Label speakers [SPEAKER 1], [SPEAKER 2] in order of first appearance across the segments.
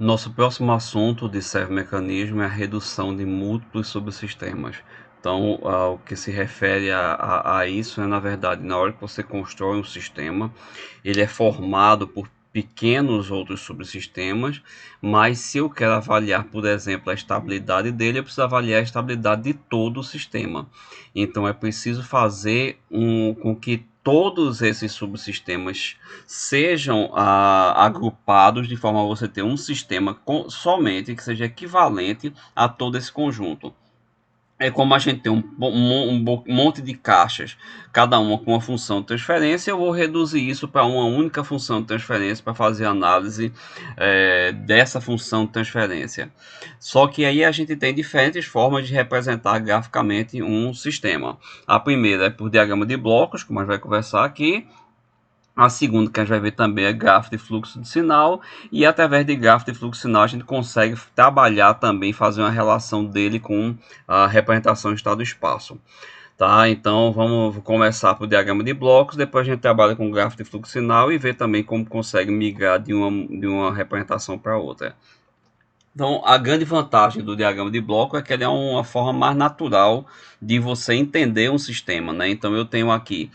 [SPEAKER 1] Nosso próximo assunto de servo mecanismo é a redução de múltiplos subsistemas. Então, o que se refere a isso é, na verdade, na hora que você constrói um sistema, ele é formado por pequenos outros subsistemas, mas se eu quero avaliar, por exemplo, a estabilidade dele, eu preciso avaliar a estabilidade de todo o sistema. Então, é preciso fazer com que todos esses subsistemas sejam agrupados de forma a você ter um sistema somente que seja equivalente a todo esse conjunto. É como a gente tem um monte de caixas, cada uma com uma função de transferência, eu vou reduzir isso para uma única função de transferência para fazer análise dessa função de transferência. Só que aí a gente tem diferentes formas de representar graficamente um sistema. A primeira é por diagrama de blocos, como a gente vai conversar aqui. A segunda que a gente vai ver também é gráfico de fluxo de sinal, e através de gráfico de fluxo de sinal a gente consegue trabalhar também, fazer uma relação dele com a representação estado-espaço. Tá, então vamos começar por diagrama de blocos, depois a gente trabalha com gráfico de fluxo de sinal e vê também como consegue migrar de uma representação para outra. Então, a grande vantagem do diagrama de bloco é que ele é uma forma mais natural de você entender um sistema, né? Então, eu tenho aqui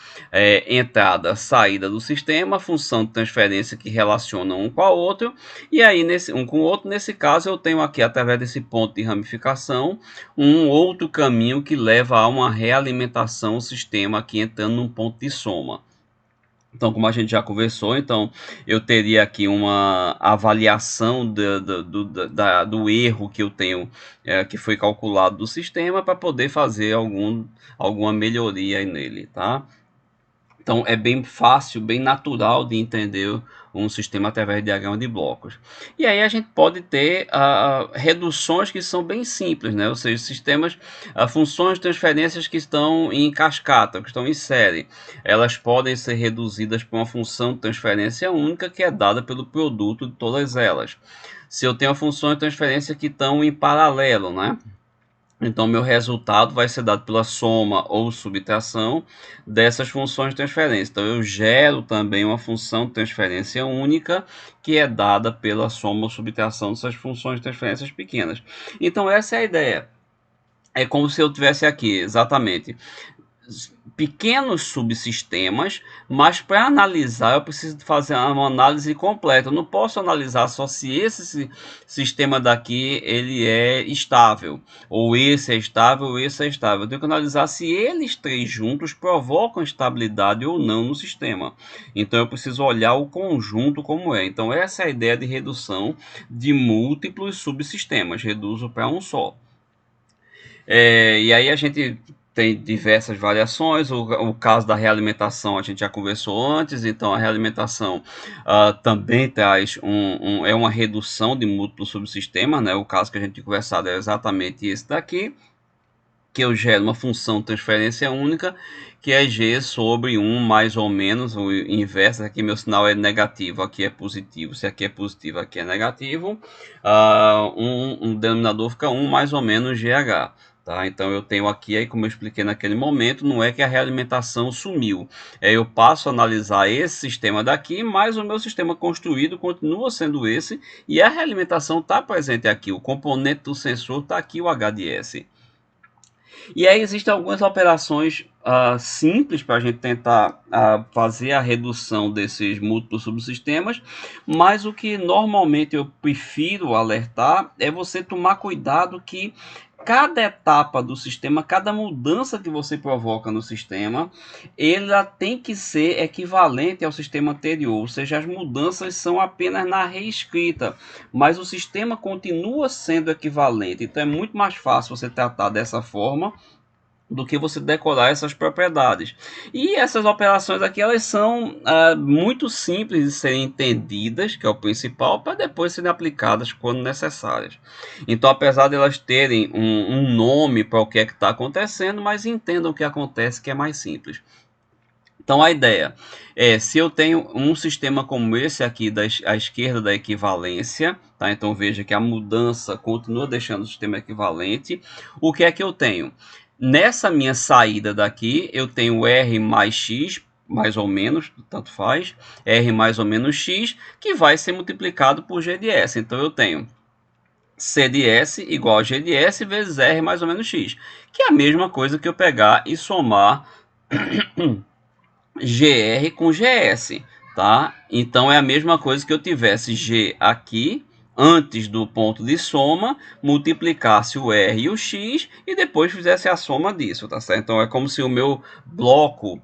[SPEAKER 1] entrada, saída do sistema, função de transferência que relaciona um com a outro, e aí um com o outro. Nesse caso, eu tenho aqui, através desse ponto de ramificação, um outro caminho que leva a uma realimentação do sistema aqui entrando num ponto de soma. Então, como a gente já conversou, então eu teria aqui uma avaliação do erro que eu tenho, que foi calculado do sistema, para poder fazer alguma melhoria nele, tá? Então é bem fácil, bem natural de entender um sistema através de diagrama de blocos. E aí a gente pode ter reduções que são bem simples, né? Ou seja, sistemas, funções de transferências que estão em cascata, que estão em série. Elas podem ser reduzidas por uma função de transferência única que é dada pelo produto de todas elas. Se eu tenho funções de transferência que estão em paralelo, né? Então, meu resultado vai ser dado pela soma ou subtração dessas funções de transferência. Então, eu gero também uma função de transferência única que é dada pela soma ou subtração dessas funções de transferências pequenas. Então, essa é a ideia. É como se eu tivesse aqui, exatamente, pequenos subsistemas, mas para analisar eu preciso fazer uma análise completa. Eu não posso analisar só se esse sistema daqui ele é estável, ou esse é estável, ou esse é estável. Eu tenho que analisar se eles três juntos provocam estabilidade ou não no sistema. Então eu preciso olhar o conjunto como é. Então essa é a ideia de redução de múltiplos subsistemas. Reduzo para um só. E aí a gente tem diversas variações. O caso da realimentação a gente já conversou antes. Então a realimentação também traz é uma redução de múltiplos subsistemas, né? O caso que a gente tinha conversado é exatamente esse daqui, que eu gero uma função de transferência única, que é G sobre 1 mais ou menos, o inverso. Aqui meu sinal é negativo, aqui é positivo. Se aqui é positivo, aqui é negativo. Um denominador fica 1 mais ou menos GH. Tá? Então eu tenho aqui, aí, como eu expliquei naquele momento, não é que a realimentação sumiu. Eu passo a analisar esse sistema daqui, mas o meu sistema construído continua sendo esse, e a realimentação está presente aqui. O componente do sensor está aqui, o HDS. E aí existem algumas operações simples para a gente tentar fazer a redução desses múltiplos subsistemas, mas o que normalmente eu prefiro alertar é você tomar cuidado que cada etapa do sistema, cada mudança que você provoca no sistema, ela tem que ser equivalente ao sistema anterior, ou seja, as mudanças são apenas na reescrita, mas o sistema continua sendo equivalente. Então é muito mais fácil você tratar dessa forma do que você decorar essas propriedades. E essas operações aqui, elas são muito simples de serem entendidas, que é o principal, para depois serem aplicadas quando necessárias. Então, apesar de elas terem um nome para o que é que está acontecendo, mas entendam o que acontece, que é mais simples. Então, a ideia é, se eu tenho um sistema como esse aqui, à esquerda da equivalência, tá? Então veja que a mudança continua deixando o sistema equivalente. O que é que eu tenho? Nessa minha saída daqui, eu tenho R mais X mais ou menos, tanto faz, R mais ou menos X, que vai ser multiplicado por G de S. Então eu tenho C de S igual a G de S vezes R mais ou menos X, que é a mesma coisa que eu pegar e somar GR com GS, tá? Então é a mesma coisa que eu tivesse G aqui, antes do ponto de soma, multiplicasse o R e o X e depois fizesse a soma disso, tá certo? Então é como se o meu bloco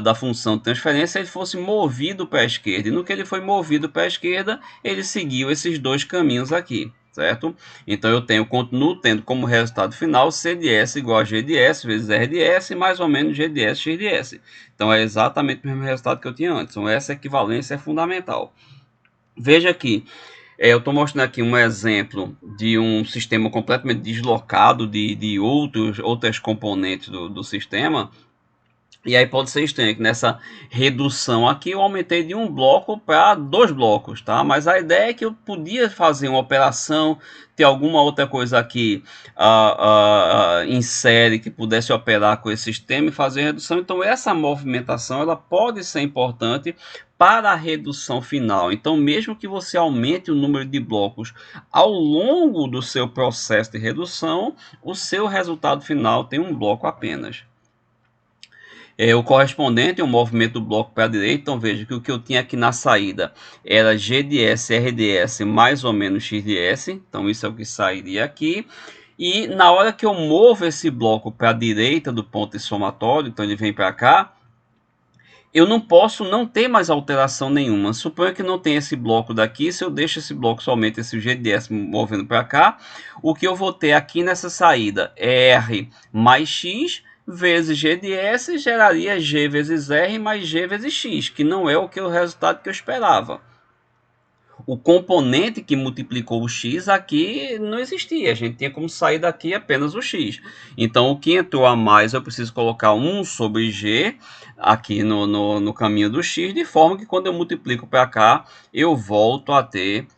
[SPEAKER 1] da função de transferência ele fosse movido para a esquerda. E no que ele foi movido para a esquerda, ele seguiu esses dois caminhos aqui, certo? Então eu continuo tendo como resultado final C de S igual a G de S vezes R de S mais ou menos G de S, X de S. Então é exatamente o mesmo resultado que eu tinha antes. Então essa equivalência é fundamental. Veja aqui, eu estou mostrando aqui um exemplo de um sistema completamente deslocado de outras componentes do sistema. E aí pode ser estranho que nessa redução aqui eu aumentei de um bloco para 2 blocos, tá? Mas a ideia é que eu podia fazer uma operação, ter alguma outra coisa aqui em série que pudesse operar com esse sistema e fazer redução. Então essa movimentação ela pode ser importante para a redução final. Então mesmo que você aumente o número de blocos ao longo do seu processo de redução, o seu resultado final tem um bloco apenas. O correspondente é o movimento do bloco para a direita. Então veja que o que eu tinha aqui na saída era G de S, R de S mais ou menos X de S. Então isso é o que sairia aqui. E na hora que eu movo esse bloco para a direita do ponto de somatório, então ele vem para cá, eu não posso não ter mais alteração nenhuma. Suponha que não tem esse bloco daqui. Se eu deixo esse bloco somente, esse G de S movendo para cá, o que eu vou ter aqui nessa saída é R mais X vezes G de S geraria G vezes R mais G vezes X, que não é o resultado que eu esperava. O componente que multiplicou o X aqui não existia, a gente tinha como sair daqui apenas o X. Então o que entrou a mais eu preciso colocar 1 sobre G aqui no caminho do X, de forma que quando eu multiplico para cá, eu volto a ter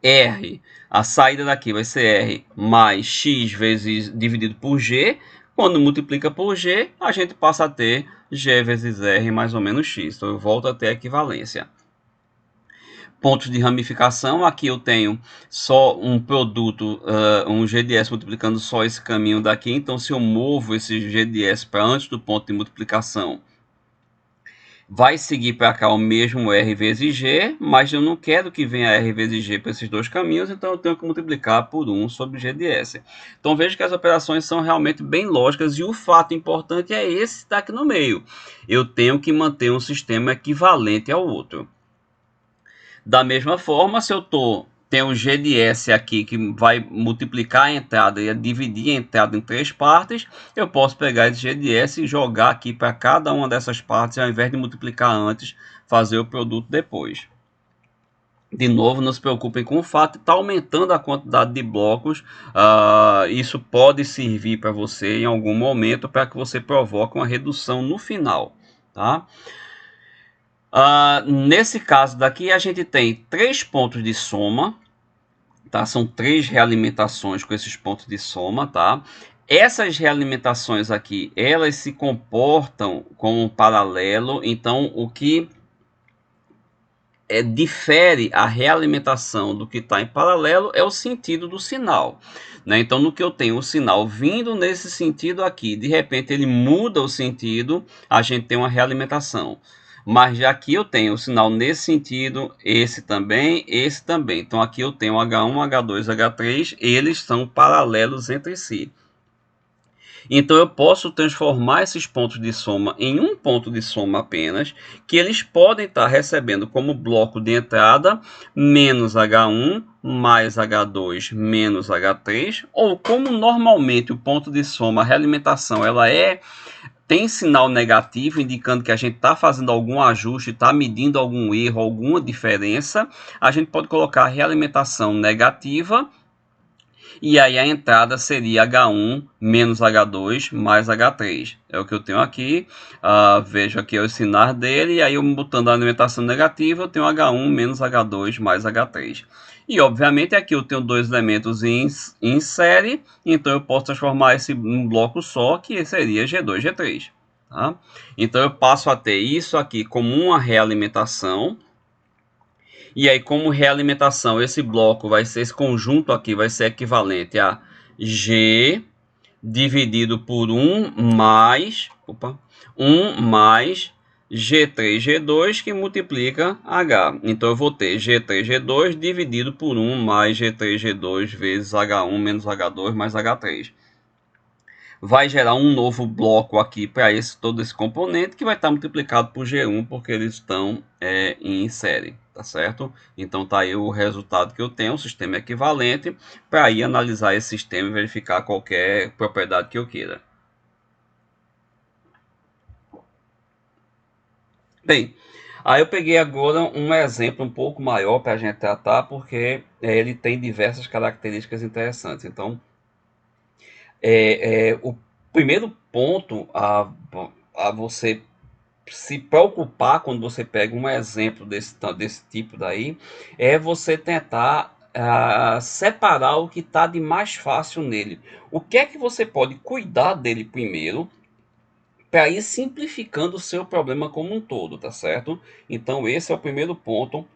[SPEAKER 1] R. A saída daqui vai ser R mais X vezes dividido por G. Quando multiplica por G, a gente passa a ter G vezes R mais ou menos X. Então eu volto a ter a equivalência. Pontos de ramificação, aqui eu tenho só um produto, um G de S multiplicando só esse caminho daqui. Então se eu movo esse G de S para antes do ponto de multiplicação, vai seguir para cá o mesmo R vezes G, mas eu não quero que venha R vezes G para esses dois caminhos, então eu tenho que multiplicar por 1 sobre G de S. Então veja que as operações são realmente bem lógicas e o fato importante é esse que está aqui no meio. Eu tenho que manter um sistema equivalente ao outro. Da mesma forma, se eu tenho um G de S aqui que vai multiplicar a entrada e dividir a entrada em 3 partes, eu posso pegar esse G de S e jogar aqui para cada uma dessas partes, ao invés de multiplicar antes, fazer o produto depois. De novo, não se preocupem com o fato de estar aumentando a quantidade de blocos. Isso pode servir para você em algum momento para que você provoque uma redução no final, tá? Nesse caso daqui, a gente tem 3 pontos de soma, tá? São 3 realimentações com esses pontos de soma, tá? Essas realimentações aqui, elas se comportam como um paralelo. Então, o que difere a realimentação do que está em paralelo é o sentido do sinal, né? Então, no que eu tenho o sinal vindo nesse sentido aqui, de repente ele muda o sentido, a gente tem uma realimentação. Mas já aqui eu tenho o sinal nesse sentido, esse também. Então aqui eu tenho H1, H2, H3, eles são paralelos entre si. Então eu posso transformar esses pontos de soma em um ponto de soma apenas, que eles podem estar recebendo como bloco de entrada menos H1 mais H2 menos H3, ou como normalmente o ponto de soma, a realimentação, ela tem sinal negativo, indicando que a gente está fazendo algum ajuste, está medindo algum erro, alguma diferença, a gente pode colocar a realimentação negativa, e aí a entrada seria H1 menos H2 mais H3. É o que eu tenho aqui. Vejo aqui os sinais dele, e aí eu botando a alimentação negativa, eu tenho H1 menos H2 mais H3. E obviamente aqui eu tenho 2 elementos em série, então eu posso transformar esse em um bloco só, que seria G2, G3. Tá? Então eu passo a ter isso aqui como uma realimentação. E aí, como realimentação, esse bloco vai ser, esse conjunto aqui vai ser equivalente a G dividido por 1 mais G3, G2 que multiplica H. Então eu vou ter G3, G2 dividido por 1 mais G3, G2 vezes H1 menos H2 mais H3. Vai gerar um novo bloco aqui para todo esse componente que vai estar multiplicado por G1 porque eles estão em série, tá certo? Então tá aí o resultado que eu tenho, um sistema equivalente, para ir analisar esse sistema e verificar qualquer propriedade que eu queira. Bem, aí eu peguei agora um exemplo um pouco maior para a gente tratar, porque ele tem diversas características interessantes. Então, o primeiro ponto a você se preocupar quando você pega um exemplo desse tipo daí, é você tentar separar o que está de mais fácil nele. O que é que você pode cuidar dele primeiro, para ir simplificando o seu problema como um todo, tá certo? Então esse é o primeiro ponto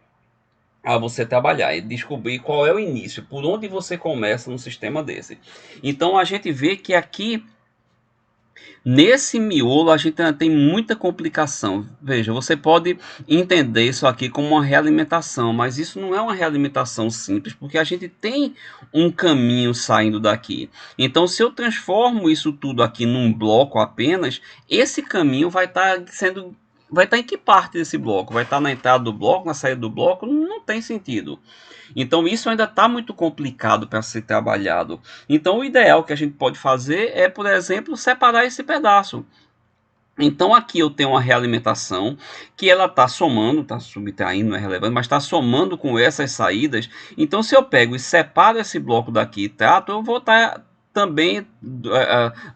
[SPEAKER 1] a você trabalhar e descobrir qual é o início, por onde você começa no sistema desse. Então a gente vê que aqui nesse miolo a gente ainda tem muita complicação. Veja, você pode entender isso aqui como uma realimentação, mas isso não é uma realimentação simples, porque a gente tem um caminho saindo daqui. Então, se eu transformo isso tudo aqui num bloco apenas, esse caminho vai estar sendo. Vai estar em que parte desse bloco? Vai estar na entrada do bloco, na saída do bloco? Não tem sentido. Então isso ainda está muito complicado para ser trabalhado. Então o ideal que a gente pode fazer é, por exemplo, separar esse pedaço. Então aqui eu tenho uma realimentação que ela está somando, está subtraindo, não é relevante, mas está somando com essas saídas. Então se eu pego e separo esse bloco daqui e trato, eu vou estar também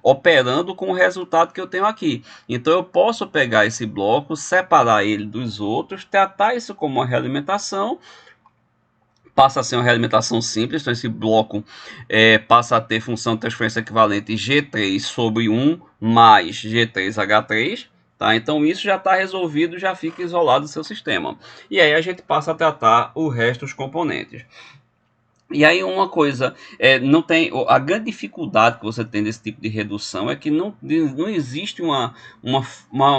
[SPEAKER 1] operando com o resultado que eu tenho aqui. Então eu posso pegar esse bloco, separar ele dos outros, tratar isso como uma realimentação, passa a ser uma realimentação simples, então esse bloco passa a ter função de transferência equivalente G3 sobre 1 mais G3H3, tá? Então isso já está resolvido, já fica isolado do seu sistema. E aí a gente passa a tratar o resto dos componentes. E aí uma coisa, não tem a grande dificuldade que você tem desse tipo de redução é que não existe uma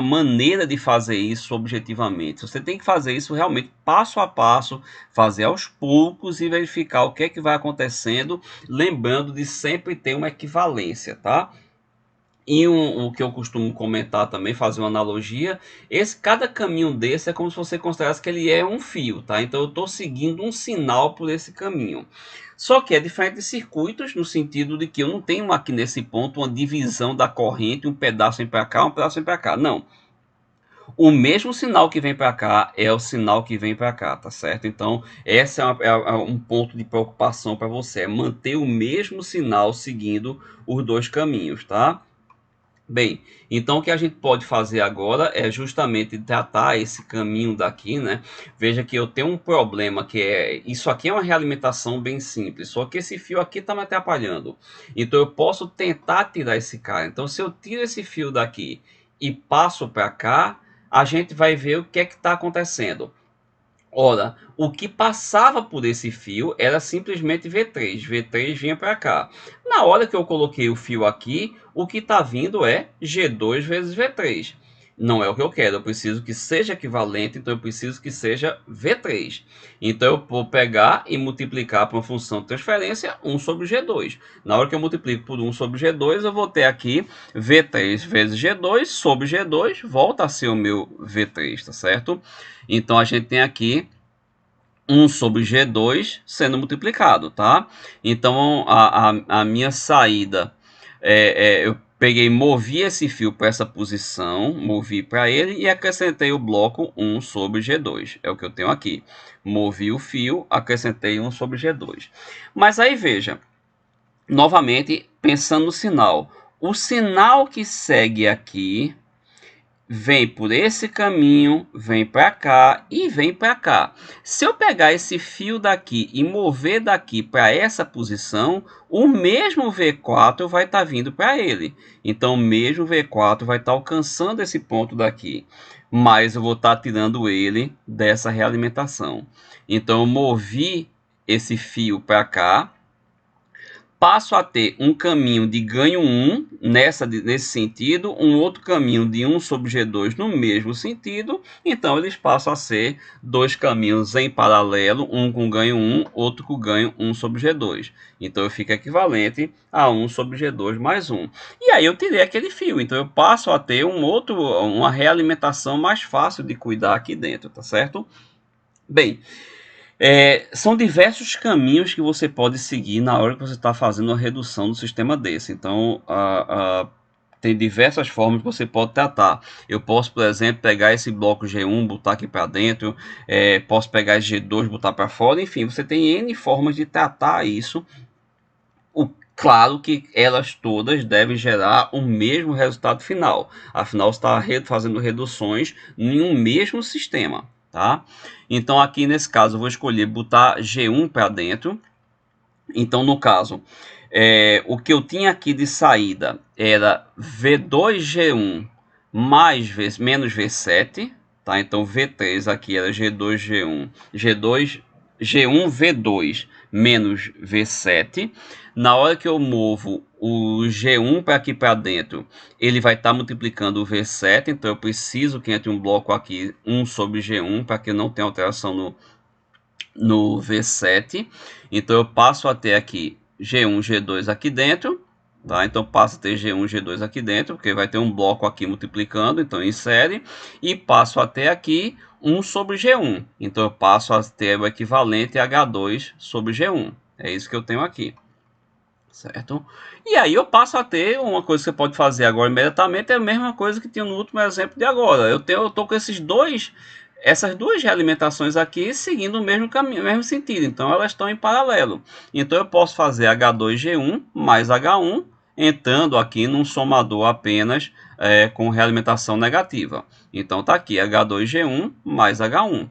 [SPEAKER 1] maneira de fazer isso objetivamente. Você tem que fazer isso realmente passo a passo, fazer aos poucos e verificar o que é que vai acontecendo, lembrando de sempre ter uma equivalência, tá? E o que eu costumo comentar também, fazer uma analogia, cada caminho desse é como se você considerasse que ele é um fio, tá? Então eu estou seguindo um sinal por esse caminho. Só que é diferente de circuitos, no sentido de que eu não tenho aqui nesse ponto uma divisão da corrente, um pedaço vem para cá, um pedaço vem para cá. Não. O mesmo sinal que vem para cá é o sinal que vem para cá, tá certo? Então, esse é um ponto de preocupação para você, é manter o mesmo sinal seguindo os dois caminhos, tá? Bem, então o que a gente pode fazer agora é justamente tratar esse caminho daqui, né? Veja que eu tenho um problema que isso aqui é uma realimentação bem simples, só que esse fio aqui está me atrapalhando. Então eu posso tentar tirar esse cara. Então se eu tiro esse fio daqui e passo para cá, a gente vai ver o que é que está acontecendo. Ora, o que passava por esse fio era simplesmente V3. V3 vinha para cá. Na hora que eu coloquei o fio aqui, o que está vindo é G2 vezes V3. Não é o que eu quero, eu preciso que seja equivalente, então eu preciso que seja V3. Então eu vou pegar e multiplicar por uma função de transferência 1 sobre G2. Na hora que eu multiplico por 1 sobre G2, eu vou ter aqui V3 vezes G2 sobre G2, volta a ser o meu V3, tá certo? Então a gente tem aqui 1 sobre G2 sendo multiplicado, tá? Então a minha saída, eu peguei, movi esse fio para essa posição, movi para ele e acrescentei o bloco 1 sobre G2. É o que eu tenho aqui. Movi o fio, acrescentei 1 sobre G2. Mas aí veja, novamente pensando no sinal. O sinal que segue aqui vem por esse caminho, vem para cá e vem para cá. Se eu pegar esse fio daqui e mover daqui para essa posição, o mesmo V4 vai estar vindo para ele. Então, o mesmo V4 vai estar alcançando esse ponto daqui, mas eu vou estar tirando ele dessa realimentação. Então, eu movi esse fio para cá, passo a ter um caminho de ganho 1 nesse sentido, um outro caminho de 1 sobre G2 no mesmo sentido, então eles passam a ser dois caminhos em paralelo, um com ganho 1, outro com ganho 1 sobre G2. Então fica equivalente a 1 sobre G2 mais 1. E aí eu tirei aquele fio, então eu passo a ter uma realimentação mais fácil de cuidar aqui dentro, tá certo? Bem, são diversos caminhos que você pode seguir na hora que você está fazendo a redução do sistema desse. Então, tem diversas formas que você pode tratar. Eu posso, por exemplo, pegar esse bloco G1, botar aqui para dentro, posso pegar esse G2, botar para fora, enfim, você tem N formas de tratar isso. Claro que elas todas devem gerar o mesmo resultado final. Afinal, você está fazendo reduções em um mesmo sistema. Tá? Então, aqui nesse caso, eu vou escolher botar G1 para dentro. Então, no caso, o que eu tinha aqui de saída era V2G1 menos V7. Tá? Então, V3 aqui era G2G1, G1 V2 menos V7. Na hora que eu movo o G1 para aqui para dentro, ele vai estar multiplicando o V7, então eu preciso que entre um bloco aqui 1 sobre G1 para que não tenha alteração no V7. Então eu passo a ter aqui G1, G2 aqui dentro, tá? Então passo a ter G1, G2 aqui dentro, porque vai ter um bloco aqui multiplicando, então insere, e passo a ter aqui 1 sobre G1. Então eu passo a ter o equivalente a H2 sobre G1. É isso que eu tenho aqui. Certo? E aí eu passo a ter uma coisa que você pode fazer agora imediatamente, é a mesma coisa que tinha no último exemplo de agora. Eu estou com essas duas realimentações aqui seguindo o mesmo caminho, o mesmo sentido. Então elas estão em paralelo. Então eu posso fazer H2G1 mais H1, entrando aqui num somador apenas com realimentação negativa. Então está aqui H2G1 mais H1.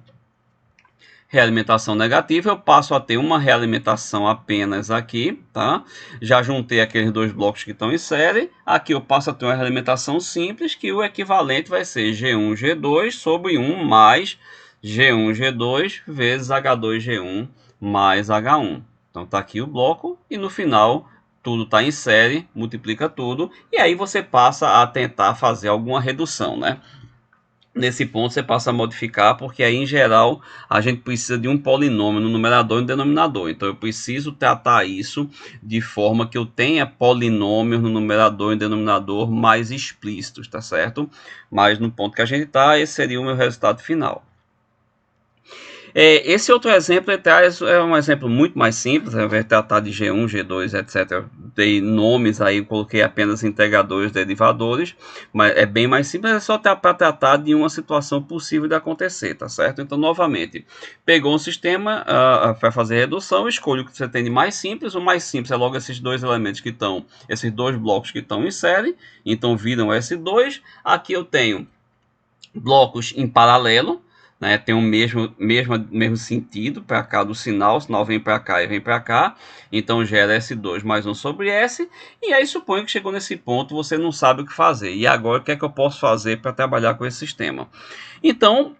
[SPEAKER 1] Realimentação negativa, eu passo a ter uma realimentação apenas aqui, tá? Já juntei aqueles dois blocos que estão em série. Aqui eu passo a ter uma realimentação simples, que o equivalente vai ser G1, G2 sobre 1 mais G1, G2 vezes H2G1 mais H1. Então tá aqui o bloco e no final tudo está em série, multiplica tudo e aí você passa a tentar fazer alguma redução, né? Nesse ponto você passa a modificar, porque aí em geral a gente precisa de um polinômio no numerador e no denominador. Então eu preciso tratar isso de forma que eu tenha polinômios no numerador e denominador mais explícitos, tá certo? Mas no ponto que a gente está, esse seria o meu resultado final. Esse outro exemplo é um exemplo muito mais simples, vai tratar de G1, G2, etc. Dei nomes aí, coloquei apenas integradores, derivadores, mas é bem mais simples, é só para tratar de uma situação possível de acontecer, tá certo? Então, novamente, pegou um sistema para fazer redução, escolhe o que você tem de mais simples, o mais simples é logo esses dois elementos que estão, esses dois blocos que estão em série, então viram S2, aqui eu tenho blocos em paralelo, né, tem o mesmo sentido para cá do sinal, o sinal vem para cá e vem para cá, então gera S2 mais 1 sobre S, e aí suponho que chegou nesse ponto, você não sabe o que fazer, e agora o que é que eu posso fazer para trabalhar com esse sistema? Então,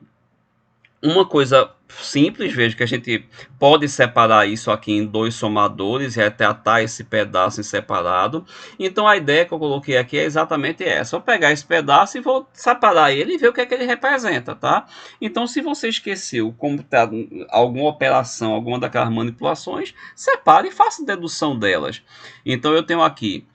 [SPEAKER 1] uma coisa simples, veja que a gente pode separar isso aqui em dois somadores e retratar esse pedaço em separado. Então a ideia que eu coloquei aqui é exatamente essa. Eu vou pegar esse pedaço e vou separar ele e ver o que é que ele representa, tá? Então se você esqueceu como tá alguma operação, alguma daquelas manipulações, separe e faça dedução delas. Então eu tenho aqui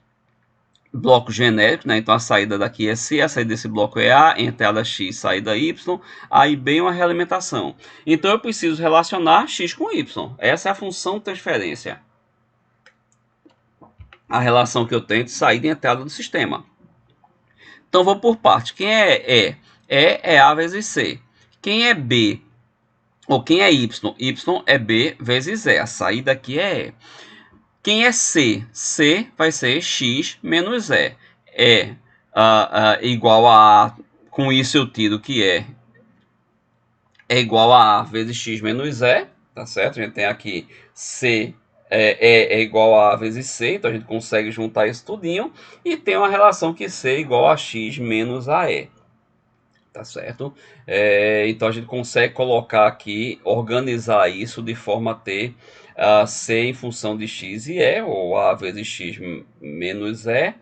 [SPEAKER 1] bloco genérico, né? Então a saída daqui é C, a saída desse bloco é A, entrada X, saída Y, A e B é uma realimentação. Então eu preciso relacionar X com Y. Essa é a função transferência. A relação que eu tenho de saída e entrada do sistema. Então vou por parte. Quem é E? E é A vezes C. Quem é B? Ou quem é Y? Y é B vezes E. A saída aqui é E. Quem é C? C vai ser X menos E. É igual a Com isso eu tiro que é igual a A vezes X menos E, tá certo? A gente tem aqui C é igual a vezes C, então a gente consegue juntar isso tudinho e tem uma relação que C é igual a X menos a E, tá certo? Então a gente consegue colocar aqui, organizar isso de forma a ter C em função de X e E, ou A vezes X menos E,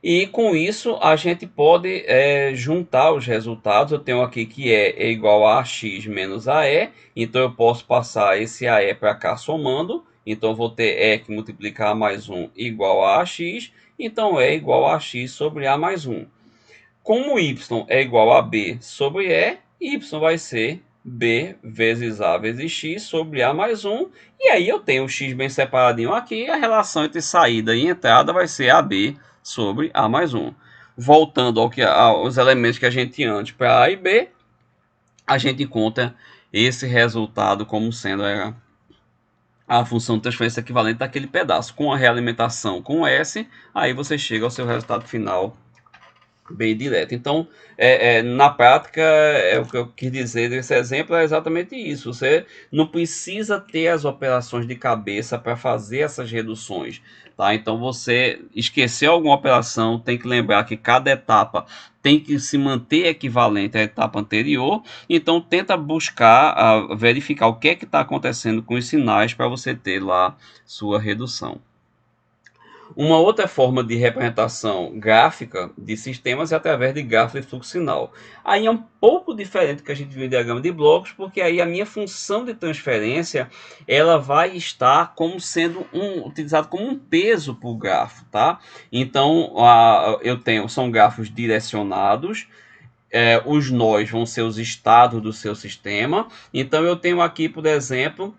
[SPEAKER 1] e com isso a gente pode juntar os resultados. Eu tenho aqui que é igual a x menos AE, então eu posso passar esse AE para cá somando. Então eu vou ter E que multiplica A mais 1 igual a AX, então é igual a x sobre A mais 1. Como y é igual a B sobre E, y vai ser B vezes A vezes x sobre A mais 1. E aí eu tenho o x bem separadinho aqui, a relação entre saída e entrada vai ser AB sobre A mais 1. Voltando aos elementos que a gente tinha antes para A e B, a gente encontra esse resultado como sendo a função de transferência equivalente daquele pedaço. Com a realimentação com S, aí você chega ao seu resultado final bem direto. Então, na prática, o que eu quis dizer desse exemplo é exatamente isso. Você não precisa ter as operações de cabeça para fazer essas reduções. Tá? Então, você esqueceu alguma operação, tem que lembrar que cada etapa tem que se manter equivalente à etapa anterior. Então, tenta buscar, verificar o que é que está acontecendo com os sinais para você ter lá sua redução. Uma outra forma de representação gráfica de sistemas é através de gráfico de fluxo sinal. Aí é um pouco diferente do que a gente viu em diagrama de blocos, porque aí a minha função de transferência ela vai estar como sendo utilizado como um peso para o grafo, tá? Então eu tenho são grafos direcionados. Os nós vão ser os estados do seu sistema. Então eu tenho aqui, por exemplo,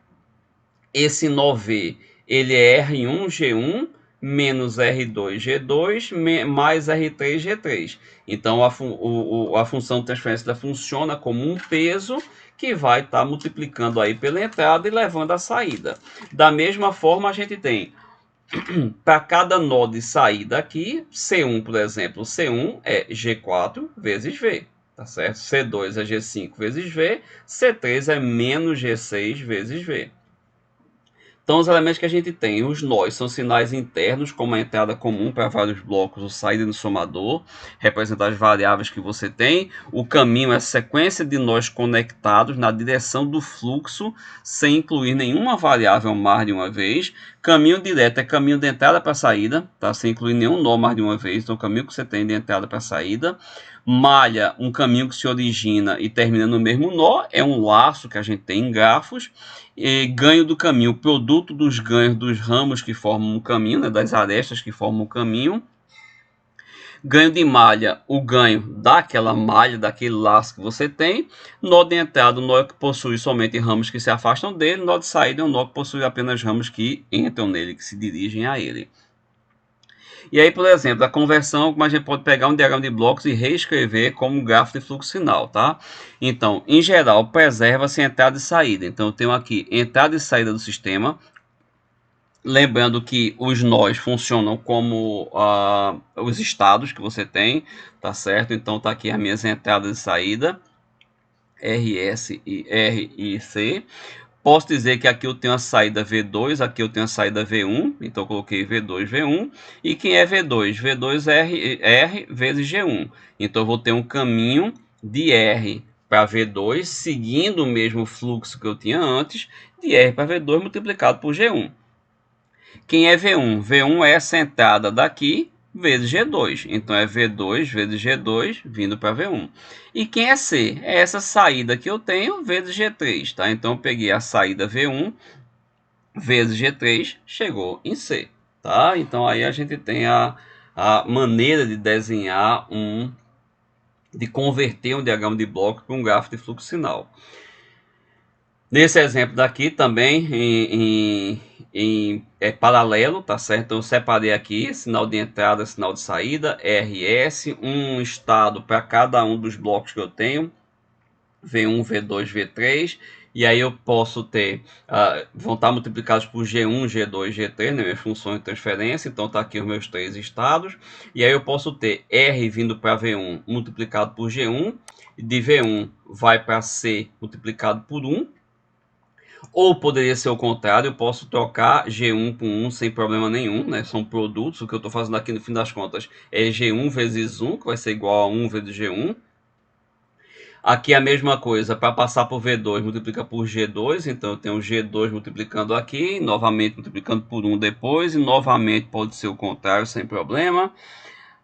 [SPEAKER 1] esse nó V, ele é R1G1 menos R2G2 mais R3G3. Então a função de transferência funciona como um peso que vai estar multiplicando aí pela entrada e levando a saída. Da mesma forma, a gente tem para cada nó de saída aqui, C1, por exemplo, C1 é G4 vezes V, tá certo? C2 é G5 vezes V, C3 é menos G6 vezes V. Então, os elementos que a gente tem, os nós, são sinais internos, como a entrada comum para vários blocos, o saída no somador, representar as variáveis que você tem. O caminho é a sequência de nós conectados na direção do fluxo, sem incluir nenhuma variável mais de uma vez. Caminho direto é caminho de entrada para saída, tá? Sem incluir nenhum nó mais de uma vez, então o caminho que você tem de entrada para saída. Malha, um caminho que se origina e termina no mesmo nó, é um laço que a gente tem em grafos. E ganho do caminho, o produto dos ganhos dos ramos que formam o caminho, né, das arestas que formam o caminho. Ganho de malha, o ganho daquela malha, daquele laço que você tem. Nó de entrada, o nó que possui somente ramos que se afastam dele. Nó de saída é um nó que possui apenas ramos que entram nele, que se dirigem a ele. E aí, por exemplo, a conversão, como a gente pode pegar um diagrama de blocos e reescrever como um gráfico de fluxo sinal, tá? Então, em geral, preserva-se entrada e saída. Então, eu tenho aqui entrada e saída do sistema. Lembrando que os nós funcionam como os estados que você tem, tá certo? Então, tá aqui as minhas entradas e saída, RS e R e C. Posso dizer que aqui eu tenho a saída V2, aqui eu tenho a saída V1, então eu coloquei V2, V1. E quem é V2? V2 é R vezes G1. Então eu vou ter um caminho de R para V2, seguindo o mesmo fluxo que eu tinha antes, de R para V2 multiplicado por G1. Quem é V1? V1 é essa entrada daqui vezes G2. Então é V2 vezes G2 vindo para V1. E quem é C? É essa saída que eu tenho vezes G3. Tá? Então eu peguei a saída V1 vezes G3, chegou em C. Tá? Então aí a gente tem a maneira de desenhar de converter um diagrama de bloco para um gráfico de fluxo sinal. Nesse exemplo daqui também é paralelo, tá certo? Então eu separei aqui sinal de entrada, sinal de saída, RS, um estado para cada um dos blocos que eu tenho, V1, V2, V3, e aí eu posso ter, vão estar multiplicados por G1, G2, G3, né, minhas funções de transferência, então tá aqui os meus 3 estados, e aí eu posso ter R vindo para V1 multiplicado por G1, de V1 vai para C multiplicado por 1, ou poderia ser o contrário, eu posso trocar G1 por 1 sem problema nenhum, né? São produtos, o que eu estou fazendo aqui no fim das contas é G1 vezes 1, que vai ser igual a 1 vezes G1. Aqui a mesma coisa, para passar por V2 multiplica por G2, então eu tenho G2 multiplicando aqui, novamente multiplicando por 1 depois, e novamente pode ser o contrário sem problema.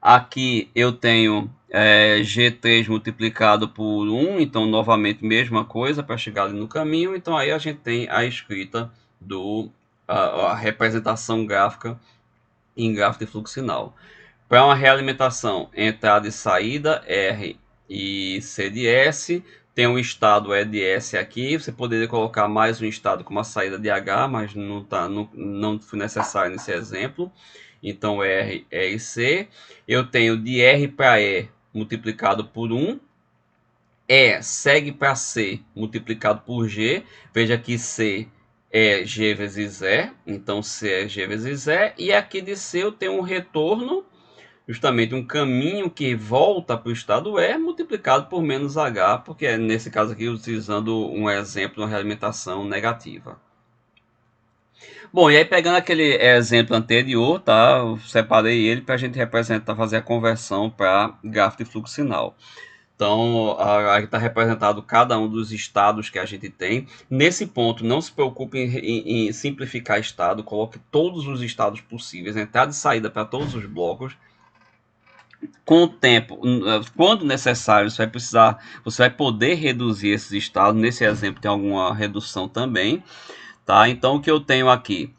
[SPEAKER 1] Aqui eu tenho G3 multiplicado por 1, então novamente mesma coisa para chegar ali no caminho. Então aí a gente tem a escrita a representação gráfica em gráfico de fluxo sinal. Para uma realimentação, entrada e saída, R e C de S, tem um estado E de S aqui, você poderia colocar mais um estado com uma saída de H, mas não foi necessário nesse exemplo. Então R, E e C. Eu tenho de R para E multiplicado por 1. E segue para C multiplicado por G. Veja que C é G vezes E. Então C é G vezes E. E aqui de C eu tenho um retorno, justamente um caminho que volta para o estado E multiplicado por menos H, porque é nesse caso aqui utilizando um exemplo de uma realimentação negativa. Bom, e aí pegando aquele exemplo anterior, tá? Eu separei ele para a gente representar, fazer a conversão para gráfico de fluxo sinal. Então, aí está representado cada um dos estados que a gente tem. Nesse ponto, não se preocupe em simplificar estado, coloque todos os estados possíveis, entrada e saída para todos os blocos. Com o tempo, quando necessário, você vai poder reduzir esses estados. Nesse exemplo tem alguma redução também, tá? Então, o que eu tenho aqui,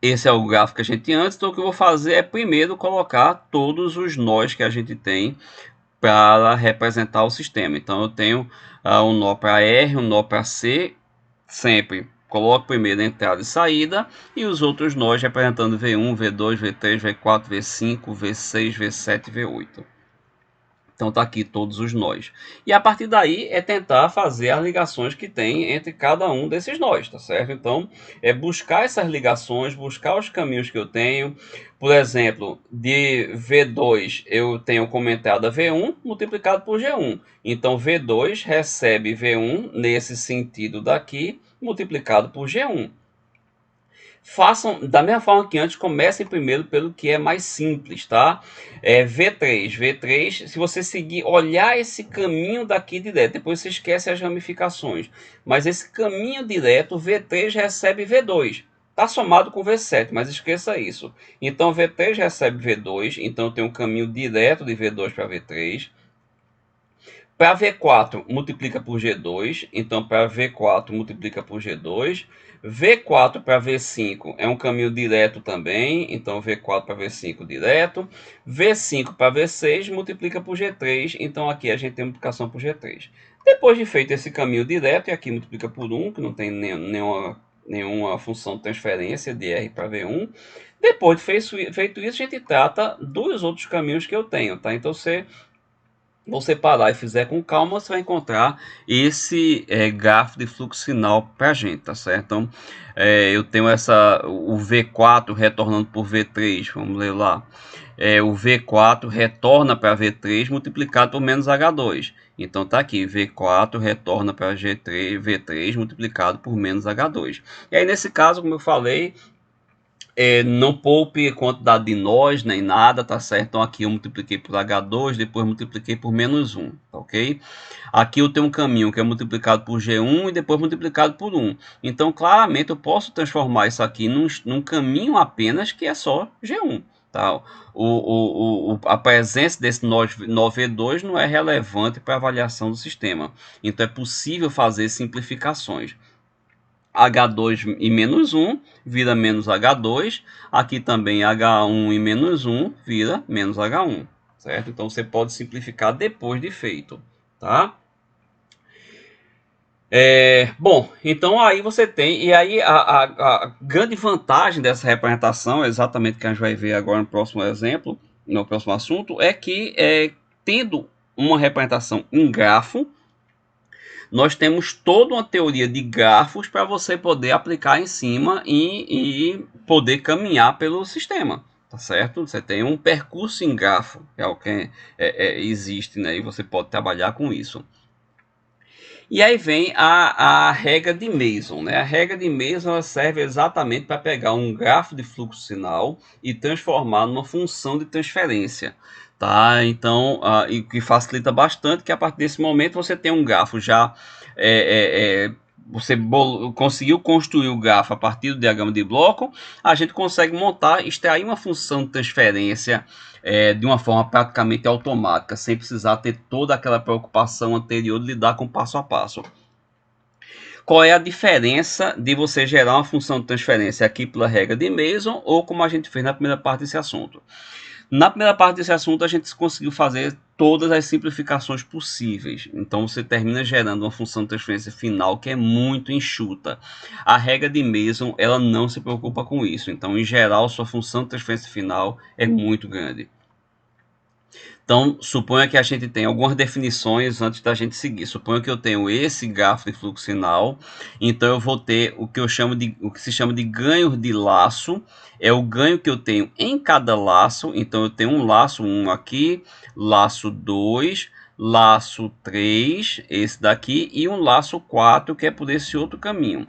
[SPEAKER 1] esse é o gráfico que a gente tinha antes. Então, o que eu vou fazer é primeiro colocar todos os nós que a gente tem para representar o sistema. Então, eu tenho um nó para R, um nó para C, sempre coloco primeiro entrada e saída, e os outros nós representando V1, V2, V3, V4, V5, V6, V7 e V8. Então tá aqui todos os nós. E a partir daí é tentar fazer as ligações que tem entre cada um desses nós, tá certo? Então é buscar essas ligações, buscar os caminhos que eu tenho. Por exemplo, de V2 eu tenho como entrada V1 multiplicado por G1. Então V2 recebe V1 nesse sentido daqui multiplicado por G1. Façam da mesma forma que antes, comecem primeiro pelo que é mais simples, tá? V3, se você seguir, olhar esse caminho daqui direto, depois você esquece as ramificações, mas esse caminho direto, V3 recebe V2, tá somado com V7, mas esqueça isso. Então V3 recebe V2, então tem um caminho direto de V2 para V3. Para V4 multiplica por G2, então para V4 multiplica por G2. V4 para V5 é um caminho direto também, então V4 para V5 direto. V5 para V6 multiplica por G3, então aqui a gente tem multiplicação por G3. Depois de feito esse caminho direto, e aqui multiplica por 1, que não tem nenhuma função de transferência de R para V1. Depois de feito isso, a gente trata dos outros caminhos que eu tenho, tá? Então você parar e fizer com calma, você vai encontrar esse gráfico de fluxo sinal para a gente, tá certo? Então, eu tenho o V4 retornando por V3, vamos ler lá. O V4 retorna para V3 multiplicado por menos H2. Então, tá aqui, V4 retorna para V3 multiplicado por menos H2. E aí, nesse caso, como eu falei, não poupe quantidade de nós nem nada, tá certo? Então aqui eu multipliquei por H2, depois multipliquei por menos 1, tá ok? Aqui eu tenho um caminho que é multiplicado por G1 e depois multiplicado por 1. Então claramente eu posso transformar isso aqui num caminho apenas que é só G1. Tá? A presença desse nó V2 não é relevante para a avaliação do sistema. Então é possível fazer simplificações. H2 e menos 1 vira menos H2. Aqui também H1 e menos 1 vira menos H1, certo? Então você pode simplificar depois de feito, tá? Bom, então aí você tem, e aí a grande vantagem dessa representação, exatamente que a gente vai ver agora no próximo exemplo, no próximo assunto, é que tendo uma representação em grafo, nós temos toda uma teoria de grafos para você poder aplicar em cima e poder caminhar pelo sistema, tá certo? Você tem um percurso em grafo, é o que existe, né? E você pode trabalhar com isso. E aí vem a regra de Mason, né? A regra de Mason ela serve exatamente para pegar um grafo de fluxo sinal e transformar numa função de transferência, tá? Então, e que facilita bastante que a partir desse momento você tem um grafo já você conseguiu construir o grafo a partir do diagrama de bloco, a gente consegue montar, extrair uma função de transferência de uma forma praticamente automática, sem precisar ter toda aquela preocupação anterior de lidar com passo a passo. Qual é a diferença de você gerar uma função de transferência aqui pela regra de Mason ou como a gente fez na primeira parte desse assunto? Na primeira parte desse assunto, a gente conseguiu fazer todas as simplificações possíveis. Então, você termina gerando uma função de transferência final que é muito enxuta. A regra de Mason, ela não se preocupa com isso. Então, em geral, sua função de transferência final é muito grande. Então, suponha que a gente tem algumas definições antes da gente seguir. Suponha que eu tenho esse grafo de fluxo sinal, então eu vou ter o que se chama de ganho de laço, é o ganho que eu tenho em cada laço. Então eu tenho um laço 1 aqui, laço 2, laço 3, esse daqui, e um laço 4, que é por esse outro caminho.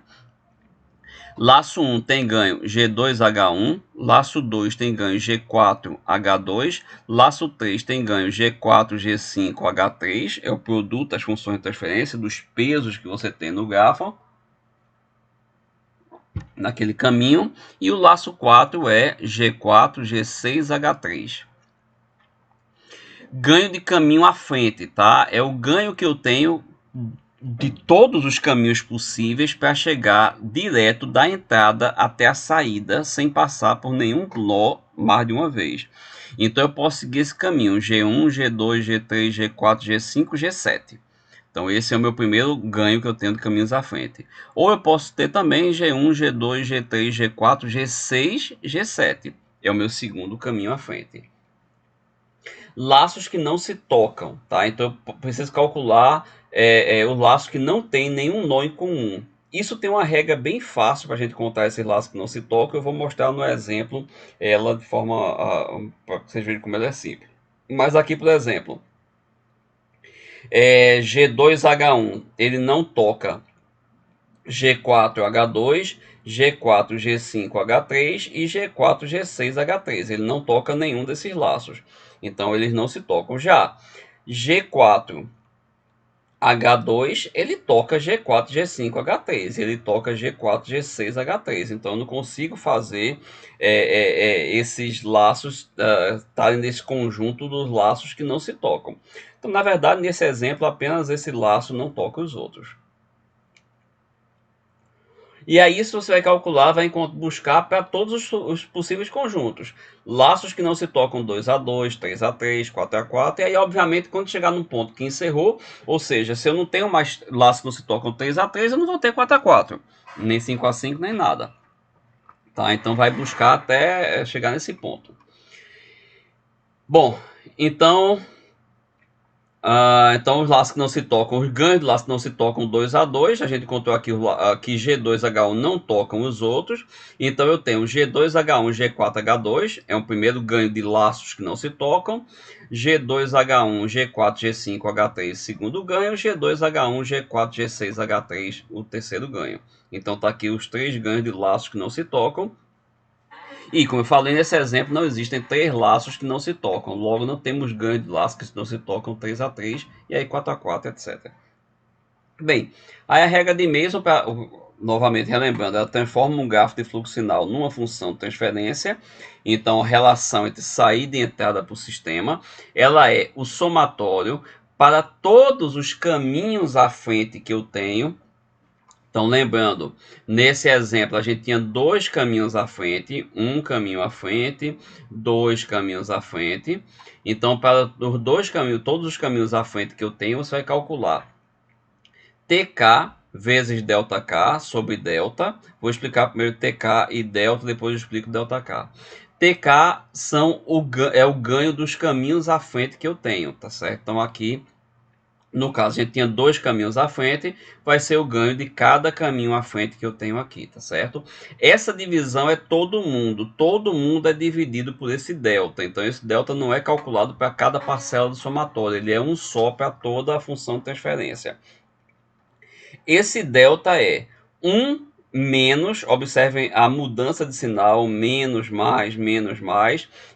[SPEAKER 1] Laço 1 tem ganho G2H1, laço 2 tem ganho G4H2, laço 3 tem ganho G4G5H3, é o produto das funções de transferência, dos pesos que você tem no grafo, naquele caminho, e o laço 4 é G4G6H3. Ganho de caminho à frente, tá? É o ganho que eu tenho de todos os caminhos possíveis para chegar direto da entrada até a saída, sem passar por nenhum nó mais de uma vez. Então eu posso seguir esse caminho, G1, G2, G3, G4, G5, G7. Então esse é o meu primeiro ganho que eu tenho de caminhos à frente. Ou eu posso ter também G1, G2, G3, G4, G6, G7. É o meu segundo caminho à frente. Laços que não se tocam, tá? Então eu preciso calcular o laço que não tem nenhum nó em comum. Isso tem uma regra bem fácil para a gente contar esses laços que não se tocam. Eu vou mostrar no exemplo ela de forma para vocês verem como ela é simples. Mas aqui, por exemplo, G2H1, ele não toca G4H2, G4G5H3 e G4G6H3. Ele não toca nenhum desses laços. Então, eles não se tocam. Já G4H2, ele toca G4G5H3. Ele toca G4G6H3. Então, eu não consigo fazer esses laços estarem nesse conjunto dos laços que não se tocam. Então, na verdade, nesse exemplo, apenas esse laço não toca os outros. E aí isso você vai calcular, vai buscar para todos os possíveis conjuntos. Laços que não se tocam 2A2, 3A3, 4A4. E aí, obviamente, quando chegar num ponto que encerrou, ou seja, se eu não tenho mais laços que não se tocam 3A3, eu não vou ter 4A4. Nem 5A5, nem nada. Tá? Então vai buscar até chegar nesse ponto. Bom, então... então os laços que não se tocam, os ganhos de laços que não se tocam 2A2, a gente encontrou aqui que G2H1 não tocam os outros, então eu tenho G2H1, G4H2, é o primeiro ganho de laços que não se tocam, G2H1, G4, G5H3, segundo ganho, G2H1, G4, G6H3, o terceiro ganho. Então tá aqui os três ganhos de laços que não se tocam. E, como eu falei nesse exemplo, não existem três laços que não se tocam. Logo, não temos ganho de laços que não se tocam 3A3, e aí 4A4, etc. Bem, aí a regra de Mason, novamente relembrando, ela transforma um grafo de fluxo sinal numa função de transferência. Então, a relação entre saída e entrada para o sistema, ela é o somatório para todos os caminhos à frente que eu tenho. Então, lembrando, nesse exemplo, a gente tinha dois caminhos à frente, um caminho à frente, dois caminhos à frente. Então, para os dois caminhos, todos os caminhos à frente que eu tenho, você vai calcular TK vezes ΔK sobre delta. Vou explicar primeiro TK e delta, depois eu explico ΔK. TK é o ganho dos caminhos à frente que eu tenho, tá certo? Então, aqui No caso, a gente tinha 2 caminhos à frente, vai ser o ganho de cada caminho à frente que eu tenho aqui, tá certo? Essa divisão é todo mundo é dividido por esse delta, então esse delta não é calculado para cada parcela do somatório, ele é um só para toda a função de transferência. Esse delta é 1 menos, observem a mudança de sinal, menos, mais.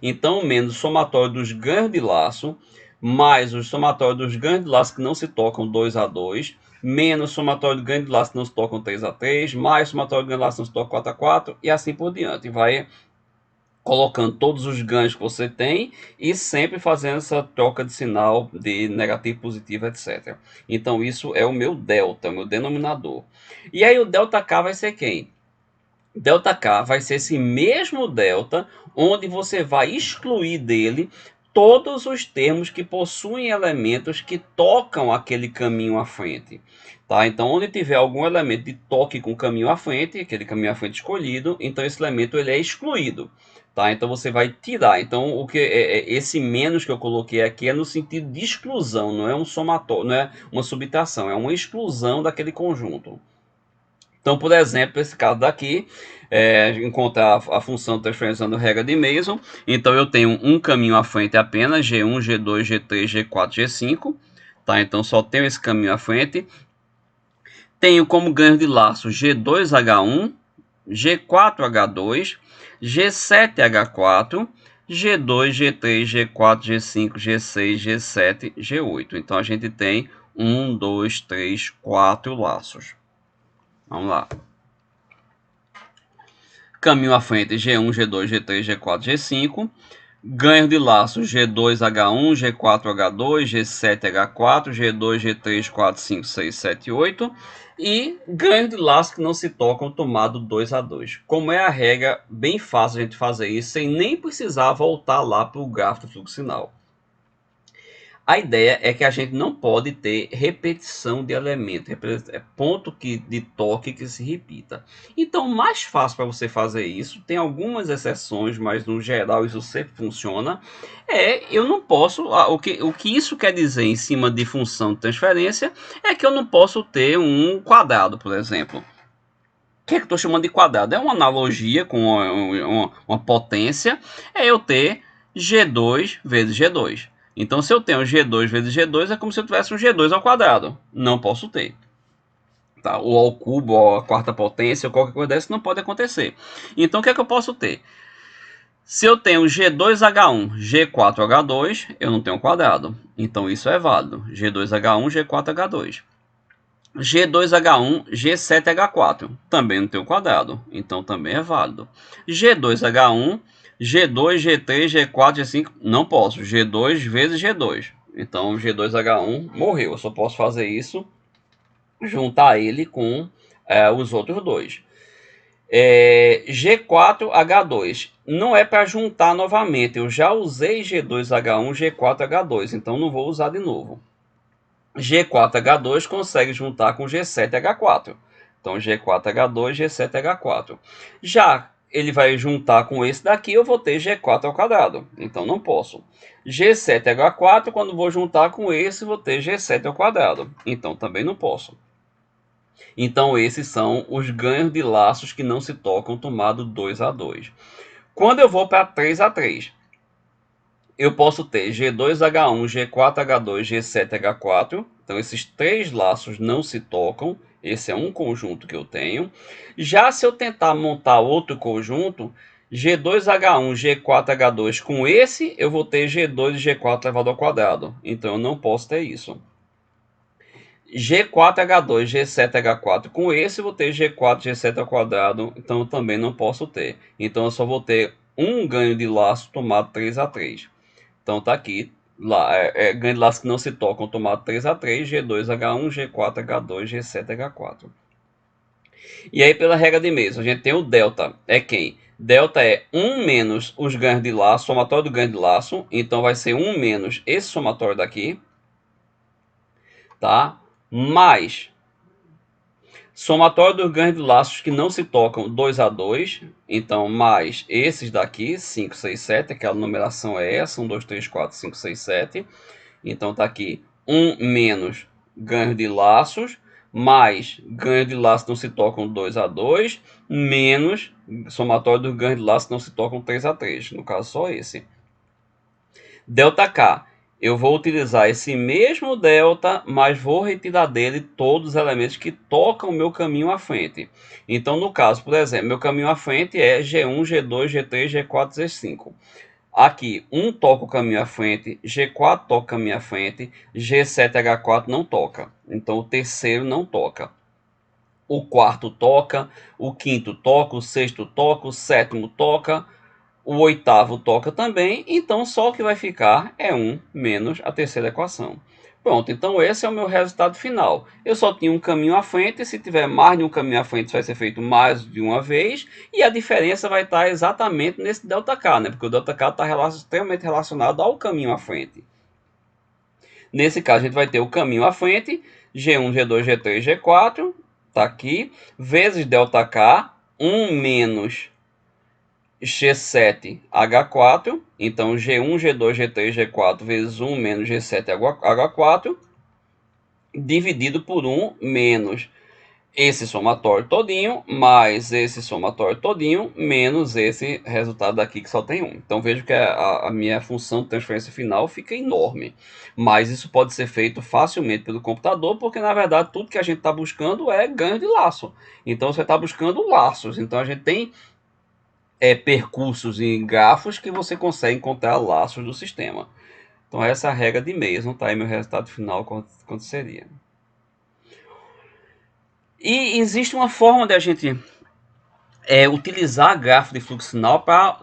[SPEAKER 1] Então, menos o somatório dos ganhos de laço, mais o somatório dos ganhos de laço que não se tocam 2 a 2, menos o somatório de ganhos de laço que não se tocam 3 a 3, mais o somatório de ganhos de laço que não se tocam 4 a 4, e assim por diante. Vai colocando todos os ganhos que você tem e sempre fazendo essa troca de sinal de negativo, positivo, etc. Então isso é o meu delta, o meu denominador. E aí o delta K vai ser quem? Delta K vai ser esse mesmo delta, onde você vai excluir dele todos os termos que possuem elementos que tocam aquele caminho à frente. Tá? Então, onde tiver algum elemento de toque com o caminho à frente, aquele caminho à frente escolhido, então esse elemento ele é excluído. Tá? Então você vai tirar. Então o que esse menos que eu coloquei aqui é no sentido de exclusão, não é um somatório, não é uma subtração, é uma exclusão daquele conjunto. Então, por exemplo, esse caso daqui, encontrar a função transferenciando regra de Mason. Então eu tenho um caminho à frente apenas, G1, G2, G3, G4, G5. Tá? Então só tenho esse caminho à frente. Tenho como ganho de laço G2H1, G4H2, G7H4, G2, G3, G4, G5, G6, G7, G8. Então a gente tem 1, 2, 3, 4 laços. Vamos lá. Caminho à frente G1, G2, G3, G4, G5. Ganho de laço G2H1, G4H2, G7H4, G2, G3, 4, 5, 6, 7, 8. E ganho de laço que não se tocam tomado 2 a 2. Como é a regra, bem fácil a gente fazer isso sem nem precisar voltar lá para o gráfico do fluxo sinal. A ideia é que a gente não pode ter repetição de elemento, ponto de toque que se repita. Então, mais fácil para você fazer isso, tem algumas exceções, mas no geral isso sempre funciona. Eu não posso, o que isso quer dizer em cima de função de transferência é que eu não posso ter um quadrado, por exemplo. O que é que eu estou chamando de quadrado? É uma analogia com uma potência, é eu ter G2 vezes G2. Então, se eu tenho G2 vezes G2, é como se eu tivesse um G2 ao quadrado. Não posso ter. Tá? Ou ao cubo, ou à quarta potência, ou qualquer coisa dessa, não pode acontecer. Então, o que é que eu posso ter? Se eu tenho G2H1, G4H2, eu não tenho quadrado. Então, isso é válido. G2H1, G4H2. G2H1, G7H4, também não tem o quadrado, então também é válido. G2H1, G2, G3, G4, G5, não posso, G2 vezes G2. Então G2H1 morreu, eu só posso fazer isso, juntar ele com os outros dois. G4H2, não é para juntar novamente, eu já usei G2H1, G4H2, então não vou usar de novo. G4H2 consegue juntar com G7H4. Então, G4H2, G7H4. Já ele vai juntar com esse daqui, eu vou ter G4 ao quadrado. Então, não posso. G7H4, quando vou juntar com esse, vou ter G7 ao quadrado. Então, também não posso. Então, esses são os ganhos de laços que não se tocam, tomado 2 a 2. Quando eu vou para 3 a 3, eu posso ter G2H1, G4H2, G7H4. Então, esses três laços não se tocam. Esse é um conjunto que eu tenho. Já se eu tentar montar outro conjunto, G2H1, G4H2 com esse, eu vou ter G2 e G4 elevado ao quadrado. Então, eu não posso ter isso. G4H2, G7H4 com esse, eu vou ter G4, G7 ao quadrado. Então, eu também não posso ter. Então, eu só vou ter um ganho de laço tomado 3 a 3. Então tá aqui, ganho de laços que não se tocam, tomado 3 a 3, G2H1, G4H2, G7H4. E aí, pela regra de Mason, a gente tem o delta, é quem? Delta é 1 menos os ganhos de laço, somatório do ganho de laço, então vai ser 1 menos esse somatório daqui, tá? Mais somatório dos ganhos de laços que não se tocam, 2 a 2. Então, mais esses daqui, 5, 6, 7. Aquela numeração é essa, 1, 2, 3, 4, 5, 6, 7. Então, tá aqui 1 menos ganho de laços, mais ganho de laços não se tocam 2 a 2, menos somatório dos ganhos de laços não se tocam 3 a 3. No caso, só esse. Δk, eu vou utilizar esse mesmo delta, mas vou retirar dele todos os elementos que tocam o meu caminho à frente. Então, no caso, por exemplo, meu caminho à frente é G1, G2, G3, G4, G5. Aqui, 1 toca o caminho à frente, G4 toca o caminho à frente, G7, H4 não toca. Então, o terceiro não toca. O quarto toca, o quinto toca, o sexto toca, o sétimo toca, o oitavo toca também, então só o que vai ficar é 1 menos a terceira equação. Pronto, então esse é o meu resultado final. Eu só tinha um caminho à frente, se tiver mais de um caminho à frente, vai ser feito mais de uma vez, e a diferença vai estar exatamente nesse ΔK, né? Porque o ΔK está extremamente relacionado ao caminho à frente. Nesse caso, a gente vai ter o caminho à frente, G1, G2, G3, G4, tá aqui, vezes ΔK, 1 menos G7, H4, então G1, G2, G3, G4 vezes 1 menos G7, H4, dividido por 1 menos esse somatório todinho, mais esse somatório todinho, menos esse resultado daqui que só tem 1. Então vejo que a minha função de transferência final fica enorme, mas isso pode ser feito facilmente pelo computador, porque na verdade tudo que a gente está buscando é ganho de laço. Então você está buscando laços, então a gente tem percursos e grafos que você consegue encontrar laços do sistema. Então essa é a regra de meias, não está aí meu resultado final quanto seria. E existe uma forma de a gente utilizar grafo de fluxo sinal para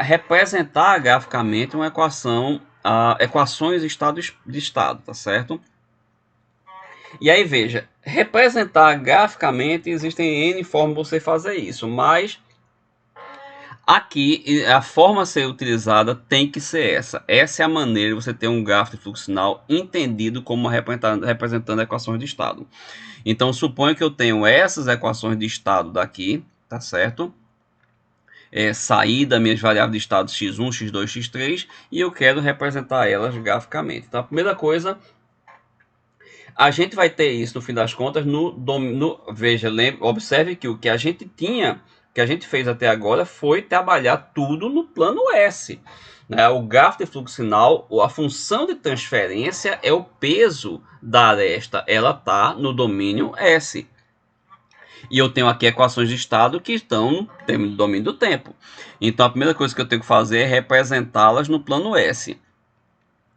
[SPEAKER 1] representar graficamente uma equação, equações de estado, tá certo? E aí veja, representar graficamente existem N formas de você fazer isso, mas aqui, a forma a ser utilizada tem que ser essa. Essa é a maneira de você ter um gráfico de fluxo sinal entendido como representando equações de estado. Então, suponho que eu tenho essas equações de estado daqui, tá certo? Saída, minhas variáveis de estado x1, x2, x3, e eu quero representar elas graficamente. Então, a primeira coisa, a gente vai ter isso, no fim das contas, veja, observe que o que a gente tinha, que a gente fez até agora, foi trabalhar tudo no plano S. Né? O grafo de fluxo sinal, a função de transferência é o peso da aresta, ela está no domínio S. E eu tenho aqui equações de estado que estão no domínio do tempo. Então a primeira coisa que eu tenho que fazer é representá-las no plano S.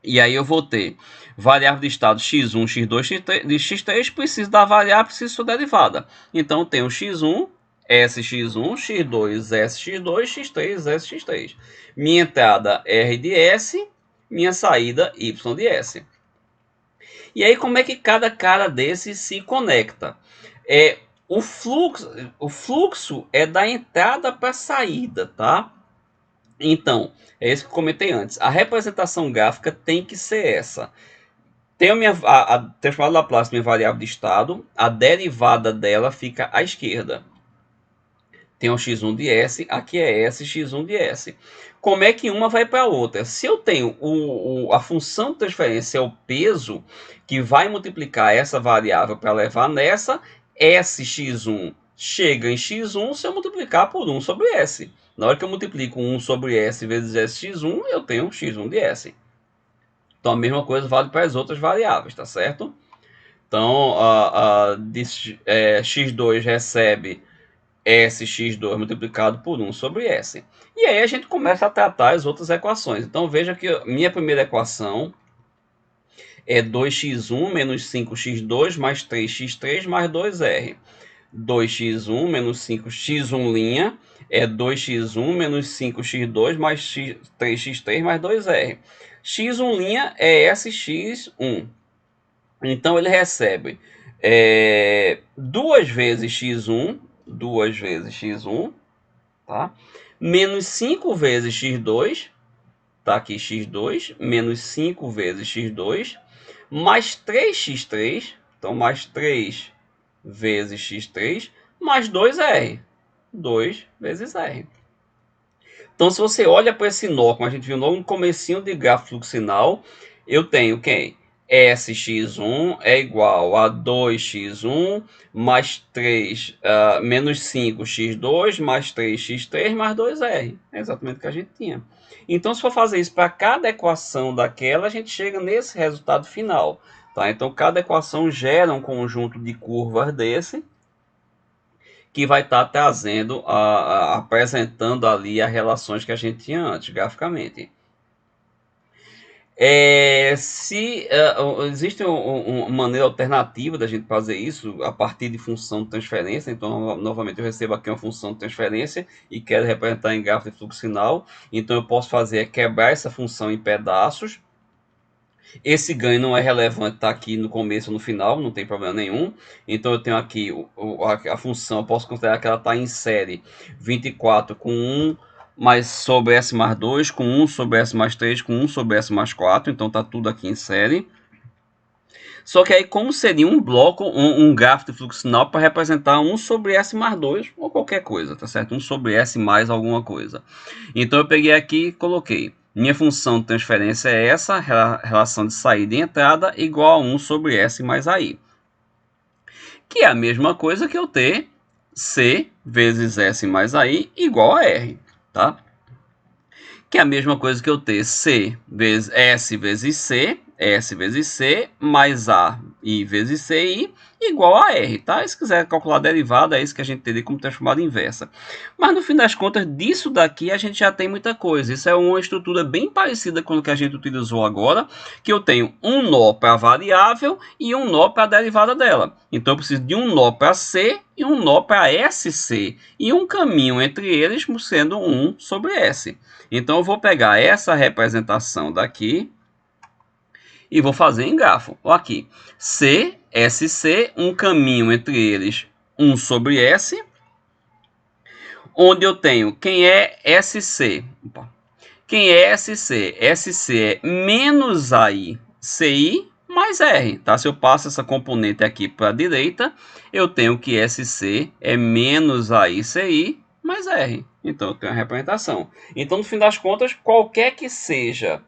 [SPEAKER 1] E aí eu vou ter variável de estado x1, x2, x3, preciso da variável, preciso de sua derivada. Então eu tenho x1, sx1, x2, sx2, x3, sx3. Minha entrada R de S, minha saída Y de S. E aí como é que cada cara desse se conecta? O fluxo é da entrada para a saída, tá? Então, é isso que eu comentei antes. A representação gráfica tem que ser essa. Tenho a transformada Laplace, minha variável de estado, a derivada dela fica à esquerda. Tem o x1 de S, aqui é S, x1 de S. Como é que uma vai para a outra? Se eu tenho a função de transferência é o peso, que vai multiplicar essa variável para levar nessa, Sx1 chega em x1 se eu multiplicar por 1 sobre S. Na hora que eu multiplico 1 sobre S vezes Sx1, eu tenho x1 de S. Então a mesma coisa vale para as outras variáveis, tá certo? Então x2 recebe Sx2 multiplicado por 1 sobre S. E aí a gente começa a tratar as outras equações. Então veja que minha primeira equação é 2x1 menos 5x2 mais 3x3 mais 2r. 2x1 menos 5x1' é 2x1 menos 5x2 mais 3x3 mais 2r. x1' é sx1. Então ele recebe 2 vezes x1, 2 vezes x1, tá? Menos 5 vezes x2, tá aqui x2, menos 5 vezes x2, mais 3x3, então mais 3 vezes x3, mais 2r, 2 vezes r. Então, se você olha para esse nó, como a gente viu logo no comecinho de grafo fluxo sinal, eu tenho quem? Sx1 é igual a 2x1 mais 3, menos 5x2 mais 3x3 mais 2r. É exatamente o que a gente tinha. Então, se for fazer isso para cada equação daquela, a gente chega nesse resultado final. Tá? Então, cada equação gera um conjunto de curvas desse, que vai estar trazendo, apresentando ali as relações que a gente tinha antes, graficamente. Existe uma maneira alternativa da gente fazer isso a partir de função de transferência. Então, novamente, eu recebo aqui uma função de transferência e quero representar em gráfico de fluxo sinal. Então, eu posso fazer quebrar essa função em pedaços. Esse ganho não é relevante, está aqui no começo ou no final, não tem problema nenhum. Então, eu tenho aqui a função, eu posso considerar que ela está em série 24 com 1 mais sobre S mais 2, com 1 sobre S mais 3, com 1 sobre S mais 4. Então, está tudo aqui em série. Só que aí, como seria um bloco, um gráfico de fluxo sinal para representar 1 sobre S mais 2 ou qualquer coisa, tá certo? 1 sobre S mais alguma coisa. Então, eu peguei aqui e coloquei. Minha função de transferência é essa, relação de saída e entrada, igual a 1 sobre S mais AI. Que é a mesma coisa que eu ter C vezes S mais AI igual a R, tá? Que é a mesma coisa que eu ter C vezes S vezes C, S vezes C, mais A I vezes CI, igual a R, tá? E se quiser calcular a derivada, é isso que a gente teria como transformada inversa. Mas no fim das contas, disso daqui a gente já tem muita coisa. Isso é uma estrutura bem parecida com o que a gente utilizou agora, que eu tenho um nó para a variável e um nó para a derivada dela. Então eu preciso de um nó para C e um nó para SC, e um caminho entre eles sendo 1 sobre S. Então eu vou pegar essa representação daqui e vou fazer em grafo. Aqui, C, SC, um caminho entre eles, 1 sobre S, onde eu tenho quem é SC. Quem é SC? SC é menos AI, CI, mais R. Tá? Se eu passo essa componente aqui para a direita, eu tenho que SC é menos AI, CI, mais R. Então, eu tenho a representação. Então, no fim das contas, qualquer que seja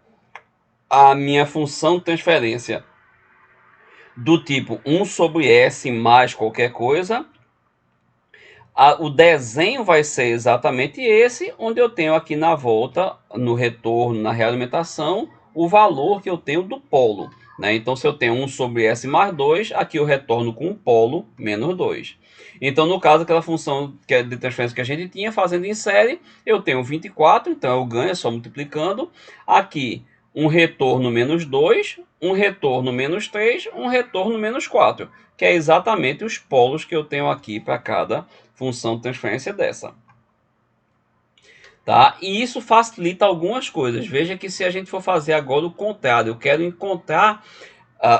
[SPEAKER 1] a minha função de transferência do tipo 1 sobre S mais qualquer coisa, o desenho vai ser exatamente esse, onde eu tenho aqui na volta, no retorno, na realimentação, o valor que eu tenho do polo. Né? Então, se eu tenho 1 sobre S mais 2, aqui eu retorno com o polo menos 2. Então, no caso, aquela função de transferência que a gente tinha, fazendo em série, eu tenho 24, então eu ganho só multiplicando. Aqui, um retorno menos 2, um retorno menos 3, um retorno menos 4, que é exatamente os polos que eu tenho aqui para cada função de transferência dessa. Tá? E isso facilita algumas coisas. Veja que se a gente for fazer agora o contrário, eu quero encontrar...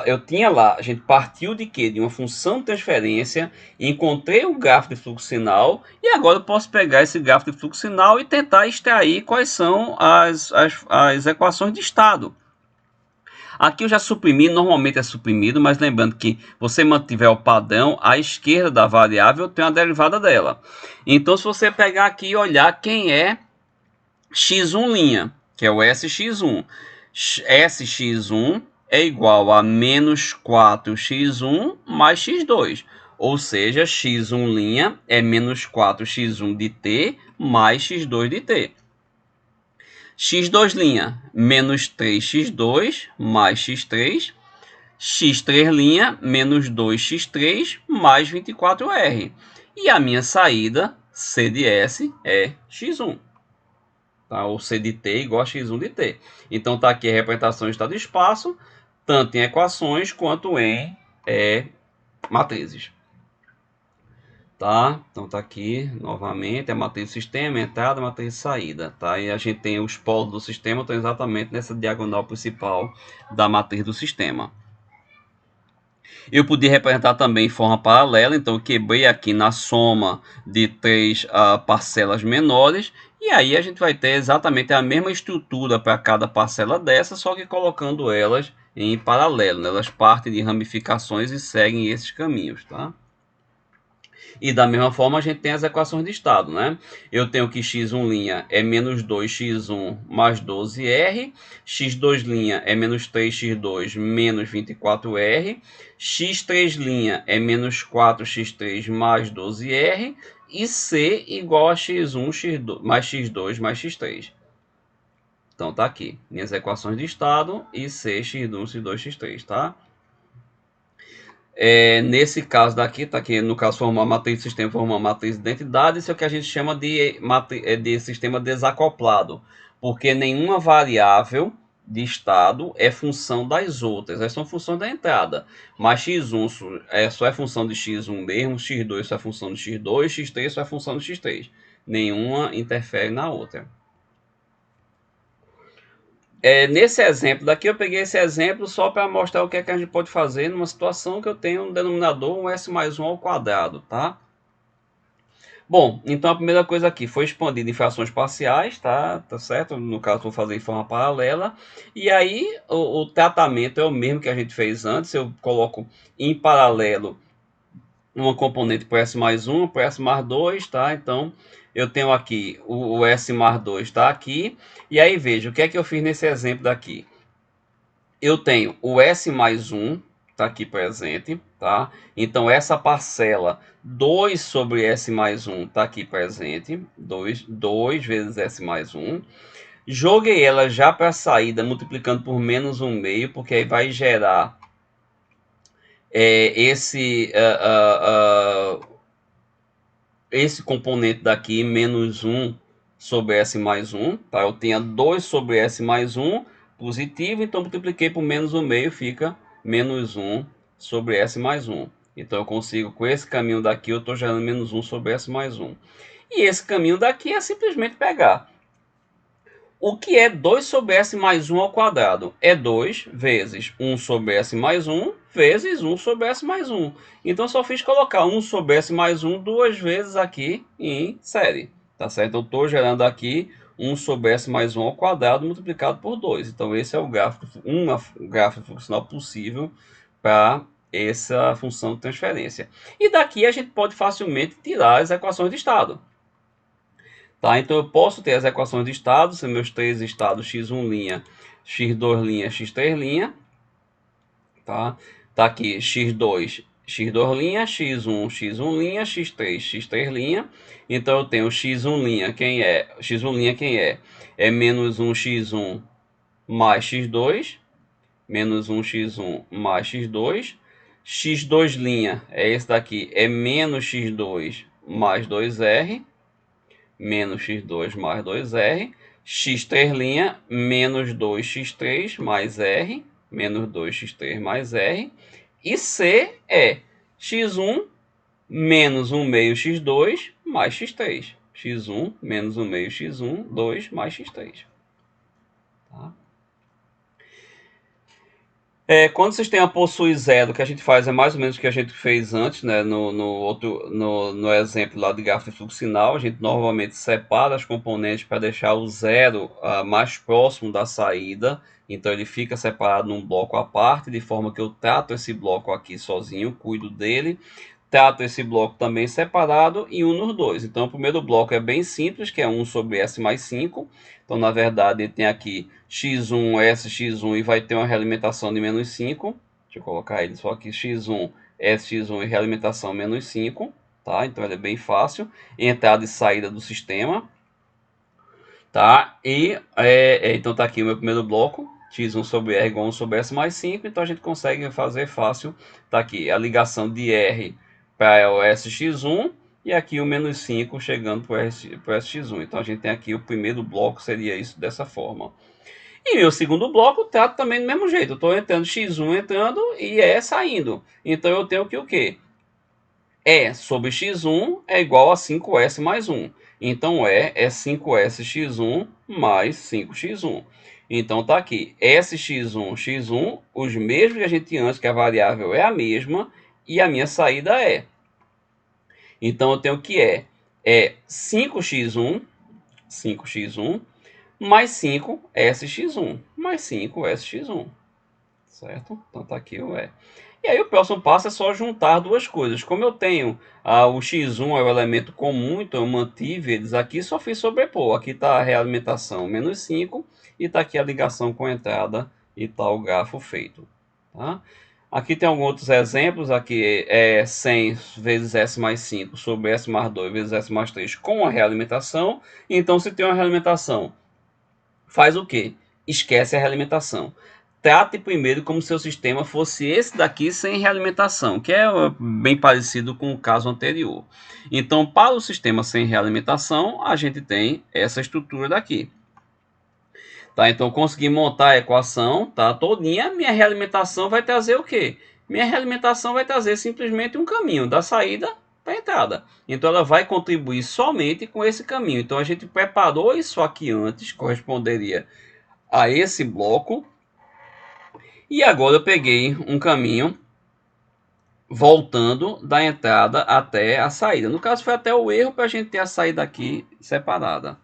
[SPEAKER 1] eu tinha lá, a gente partiu de quê? De uma função de transferência, encontrei o gráfico de fluxo sinal, e agora eu posso pegar esse gráfico de fluxo sinal e tentar extrair quais são as equações de estado. Aqui eu já suprimi, normalmente é suprimido, mas lembrando que você mantiver o padrão, à esquerda da variável tem a derivada dela. Então, se você pegar aqui e olhar quem é x1', que é o sx1. Sx1 é igual a menos 4x1 mais x2. Ou seja, x1' é menos 4x1 de t mais x2 de t. x2', menos 3x2 mais x3, x3', menos 2x3 mais 24r. E a minha saída, C de S, é x1. Tá? Ou C de t igual a x1 de t. Então, está aqui a representação de estado de espaço, tanto em equações quanto em matrizes. Tá? Então tá aqui novamente a matriz do sistema, entrada, matriz de saída, tá? E a gente tem os polos do sistema, estão exatamente nessa diagonal principal da matriz do sistema. Eu podia representar também em forma paralela, então eu quebrei aqui na soma de três parcelas menores, e aí a gente vai ter exatamente a mesma estrutura para cada parcela dessa, só que colocando elas em paralelo, né? Elas partem de ramificações e seguem esses caminhos, tá? E da mesma forma a gente tem as equações de estado, né? Eu tenho que x1' é menos 2x1 mais 12r, x2' é menos 3x2 menos 24r, x3' é menos 4x3 mais 12r, e c igual a x1 x2, mais x2 mais x3. Então tá aqui, minhas equações de estado e c, x1, x2, x3, tá? Nesse caso daqui, tá aqui, no caso, formar matriz de sistema, formar matriz de identidade, isso é o que a gente chama de sistema desacoplado, porque nenhuma variável de estado é função das outras, elas são funções da entrada, mas x1 só é função de x1 mesmo, x2 só é função de x2, x3 só é função de x3, nenhuma interfere na outra. Nesse exemplo daqui, eu peguei esse exemplo só para mostrar o que é que a gente pode fazer numa situação que eu tenho um denominador, um s mais 1 ao quadrado, tá? Bom, então a primeira coisa aqui foi expandido em frações parciais, tá certo? No caso, vou fazer em forma paralela. E aí, o tratamento é o mesmo que a gente fez antes. Eu coloco em paralelo uma componente para S mais 1, para S mais 2, tá? Então, eu tenho aqui o S mais 2 está aqui. E aí, veja, o que é que eu fiz nesse exemplo daqui? Eu tenho o S mais 1, está aqui presente, tá? Então, essa parcela 2 sobre S mais 1 está aqui presente, 2 vezes S mais 1. Joguei ela já para a saída, multiplicando por menos 1/2, porque aí vai gerar esse componente daqui, menos 1 sobre S mais 1, tá? Eu tinha 2 sobre S mais 1 positivo, então multipliquei por menos 1/2, fica menos 1 sobre S mais 1. Então eu consigo, com esse caminho daqui, eu estou gerando menos 1 sobre S mais 1. E esse caminho daqui é simplesmente pegar o que é 2 sobre S mais 1 ao quadrado? É 2 vezes 1 sobre S mais 1 vezes 1 sobre S mais 1. Então, só fiz colocar 1 sobre S mais 1 duas vezes aqui em série. Tá certo? Eu estou gerando aqui 1 sobre S mais 1 ao quadrado multiplicado por 2. Então, esse é o gráfico, gráfico funcional possível para essa função de transferência. E daqui a gente pode facilmente tirar as equações de estado. Tá? Então, eu posso ter as equações de estado, são meus três estados x1', x2', x3'. Tá? Tá aqui x2, x2', x1, x1', x3, x3'. Então, eu tenho x1', quem é? X1' quem é? É menos 1x1 mais x2, menos 1x1 mais x2. X2' é esse daqui, é menos x2 mais 2r, menos x2 mais 2r, x3', menos 2x3 mais r, menos 2x3 mais r, e c é x1 menos 1/2 x2 mais x3. x1 menos 1/2 x1, 2 mais x3. Tá? Quando o sistema possui zero, o que a gente faz é mais ou menos o que a gente fez antes, né? No exemplo lá de gráfico de fluxo sinal, a gente normalmente separa as componentes para deixar o zero mais próximo da saída. Então ele fica separado num bloco à parte, de forma que eu trato esse bloco aqui sozinho, cuido dele. Trato esse bloco também separado e uno os dois. Então o primeiro bloco é bem simples, que é 1 sobre S mais 5. Então, na verdade, ele tem aqui x1, sx1 e vai ter uma realimentação de menos 5. Deixa eu colocar ele só aqui, x1, sx1 e realimentação menos 5. Tá? Então, ele é bem fácil. Entrada e saída do sistema. Tá? E, então, tá aqui o meu primeiro bloco. x1 sobre r igual a 1 sobre s mais 5. Então, a gente consegue fazer fácil. Tá aqui a ligação de r para o sx1 e aqui o menos 5 chegando para o sx1. Então, a gente tem aqui o primeiro bloco, seria isso dessa forma. E o segundo bloco trato também do mesmo jeito. Eu estou entrando x1 entrando e E saindo. Então, eu tenho que o quê? E sobre x1 é igual a 5s mais 1. Então, E é 5sx1 mais 5x1. Então, tá aqui. Sx1, x1, os mesmos que a gente tinha antes, que a variável é a mesma, e a minha saída é. Então, eu tenho que é 5x1, 5x1, mais 5sx1, mais 5sx1. Certo? Então, tá aqui o E. E aí o próximo passo é só juntar duas coisas. Como eu tenho o x1 é o elemento comum, então eu mantive eles aqui, só fiz sobrepor. Aqui está a realimentação menos 5 e está aqui a ligação com a entrada e está o grafo feito. Tá? Aqui tem alguns outros exemplos. Aqui é 100 vezes S mais 5 sobre S mais 2 vezes S mais 3 com a realimentação. Então, se tem uma realimentação, faz o quê? Esquece a realimentação. Trate primeiro como se seu sistema fosse esse daqui sem realimentação, que é bem parecido com o caso anterior. Então, para o sistema sem realimentação, a gente tem essa estrutura daqui. Tá? Então, consegui montar a equação, tá? Todinha. Minha realimentação vai trazer o quê? Minha realimentação vai trazer simplesmente um caminho da saída para a entrada. Então, ela vai contribuir somente com esse caminho. Então, a gente preparou isso aqui antes, corresponderia a esse bloco. E agora eu peguei um caminho voltando da entrada até a saída. No caso, foi até o erro para a gente ter a saída aqui separada.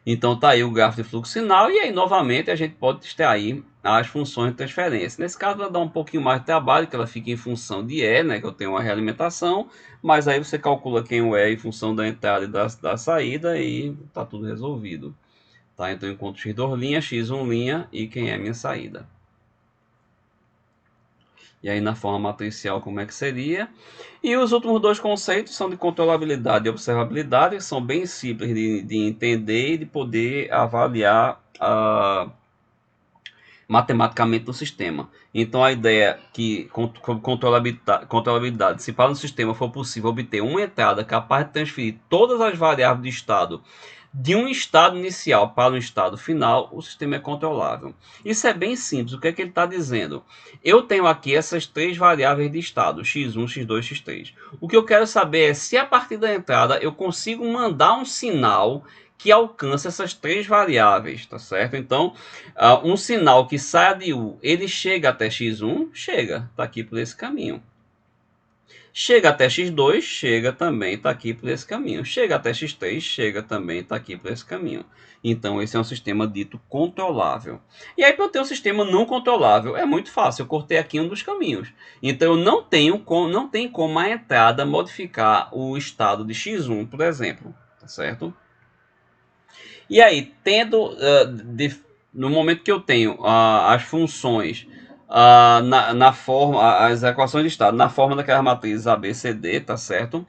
[SPEAKER 1] Então tá aí o gráfico de fluxo sinal e aí novamente a gente pode extrair as funções de transferência. Nesse caso ela dá um pouquinho mais de trabalho, que ela fica em função de E, né, que eu tenho uma realimentação, mas aí você calcula quem o E em função da entrada e da saída e tá tudo resolvido. Tá? Então eu encontro x2 linha, x1 linha e quem é a minha saída. E aí na forma matricial como é que seria. E os últimos dois conceitos são de controlabilidade e observabilidade, que são bem simples de entender e de poder avaliar matematicamente no sistema. Então a ideia é que controlabilidade, se para um sistema for possível obter uma entrada capaz de transferir todas as variáveis de estado de um estado inicial para um estado final, o sistema é controlável. Isso é bem simples. O que é que ele está dizendo? Eu tenho aqui essas três variáveis de estado, x1, x2, x3. O que eu quero saber é se a partir da entrada eu consigo mandar um sinal que alcance essas três variáveis, tá certo? Então, um sinal que saia de U, ele chega até x1? Chega, está aqui por esse caminho. Chega até x2, chega também, está aqui por esse caminho. Chega até x3, chega também, está aqui por esse caminho. Então, esse é um sistema dito controlável. E aí, para eu ter um sistema não controlável, é muito fácil. Eu cortei aqui um dos caminhos. Então, eu não tenho como a entrada modificar o estado de x1, por exemplo. Tá certo? E aí, no momento que eu tenho as funções na forma, as equações de estado na forma daquela matriz A, B, C, D, tá certo?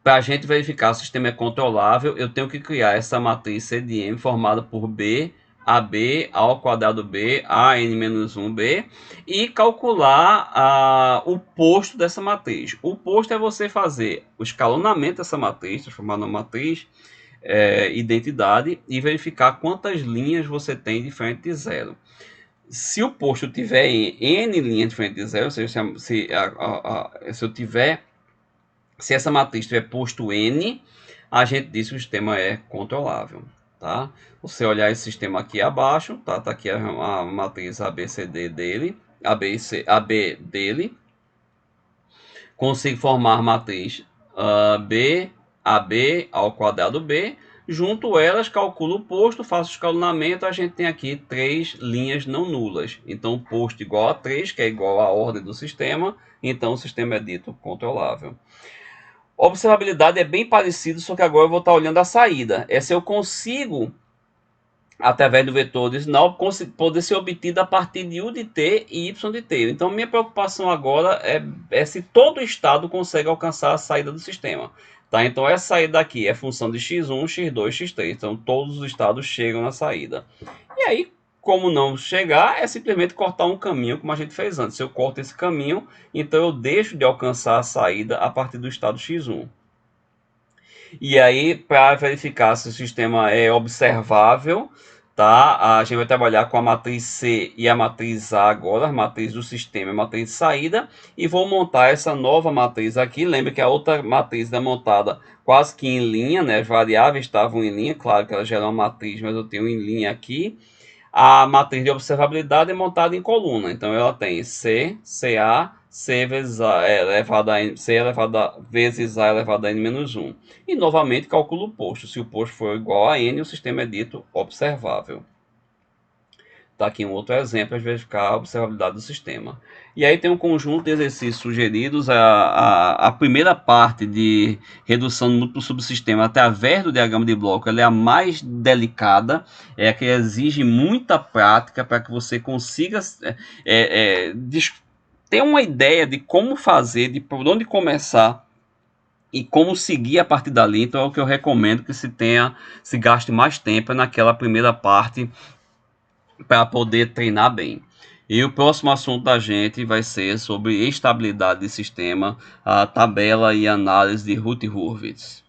[SPEAKER 1] Para a gente verificar se o sistema é controlável, eu tenho que criar essa matriz C de M formada por B, AB, A ao quadrado B, A, N menos 1B, e calcular o posto dessa matriz. O posto é você fazer o escalonamento dessa matriz, transformar numa matriz identidade e verificar quantas linhas você tem diferente de zero. Se o posto tiver n linhas diferente de zero, ou seja, se essa matriz tiver posto n, a gente diz que o sistema é controlável. Tá? Você olhar esse sistema aqui abaixo, tá aqui a matriz ABCD dele, AB dele. Consigo formar a matriz B, AB ao quadrado B. Junto elas, calculo o posto, faço o escalonamento, a gente tem aqui três linhas não nulas. Então, posto igual a 3, que é igual à ordem do sistema, então o sistema é dito controlável. Observabilidade é bem parecido, só que agora eu vou estar olhando a saída. É se eu consigo, através do vetor de sinal, poder ser obtido a partir de U de t e Y de t. Então, minha preocupação agora é se todo estado consegue alcançar a saída do sistema. Tá? Então, essa saída aqui é função de x1, x2, x3. Então, todos os estados chegam na saída. E aí, como não chegar, é simplesmente cortar um caminho, como a gente fez antes. Se eu corto esse caminho, então eu deixo de alcançar a saída a partir do estado x1. E aí, para verificar se o sistema é observável, tá? A gente vai trabalhar com a matriz C e a matriz A agora, a matriz do sistema e a matriz de saída, e vou montar essa nova matriz aqui. Lembra que a outra matriz é montada quase que em linha, né? As variáveis estavam em linha, claro que ela já era uma matriz, mas eu tenho em linha aqui. A matriz de observabilidade é montada em coluna, então ela tem C, CA, C vezes A elevado a N, C elevado a vezes A elevado a N menos 1. E novamente calculo o posto. Se o posto for igual a N, o sistema é dito observável. Tá aqui um outro exemplo, verificar a observabilidade do sistema. E aí tem um conjunto de exercícios sugeridos. A primeira parte de redução do múltiplo subsistema através do diagrama de bloco, ela é a mais delicada, é a que exige muita prática para que você consiga ter uma ideia de como fazer, de por onde começar e como seguir a partir dali. Então é o que eu recomendo que se gaste mais tempo naquela primeira parte para poder treinar bem. E o próximo assunto da gente vai ser sobre estabilidade de sistema, a tabela e análise de Ruth Hurwitz.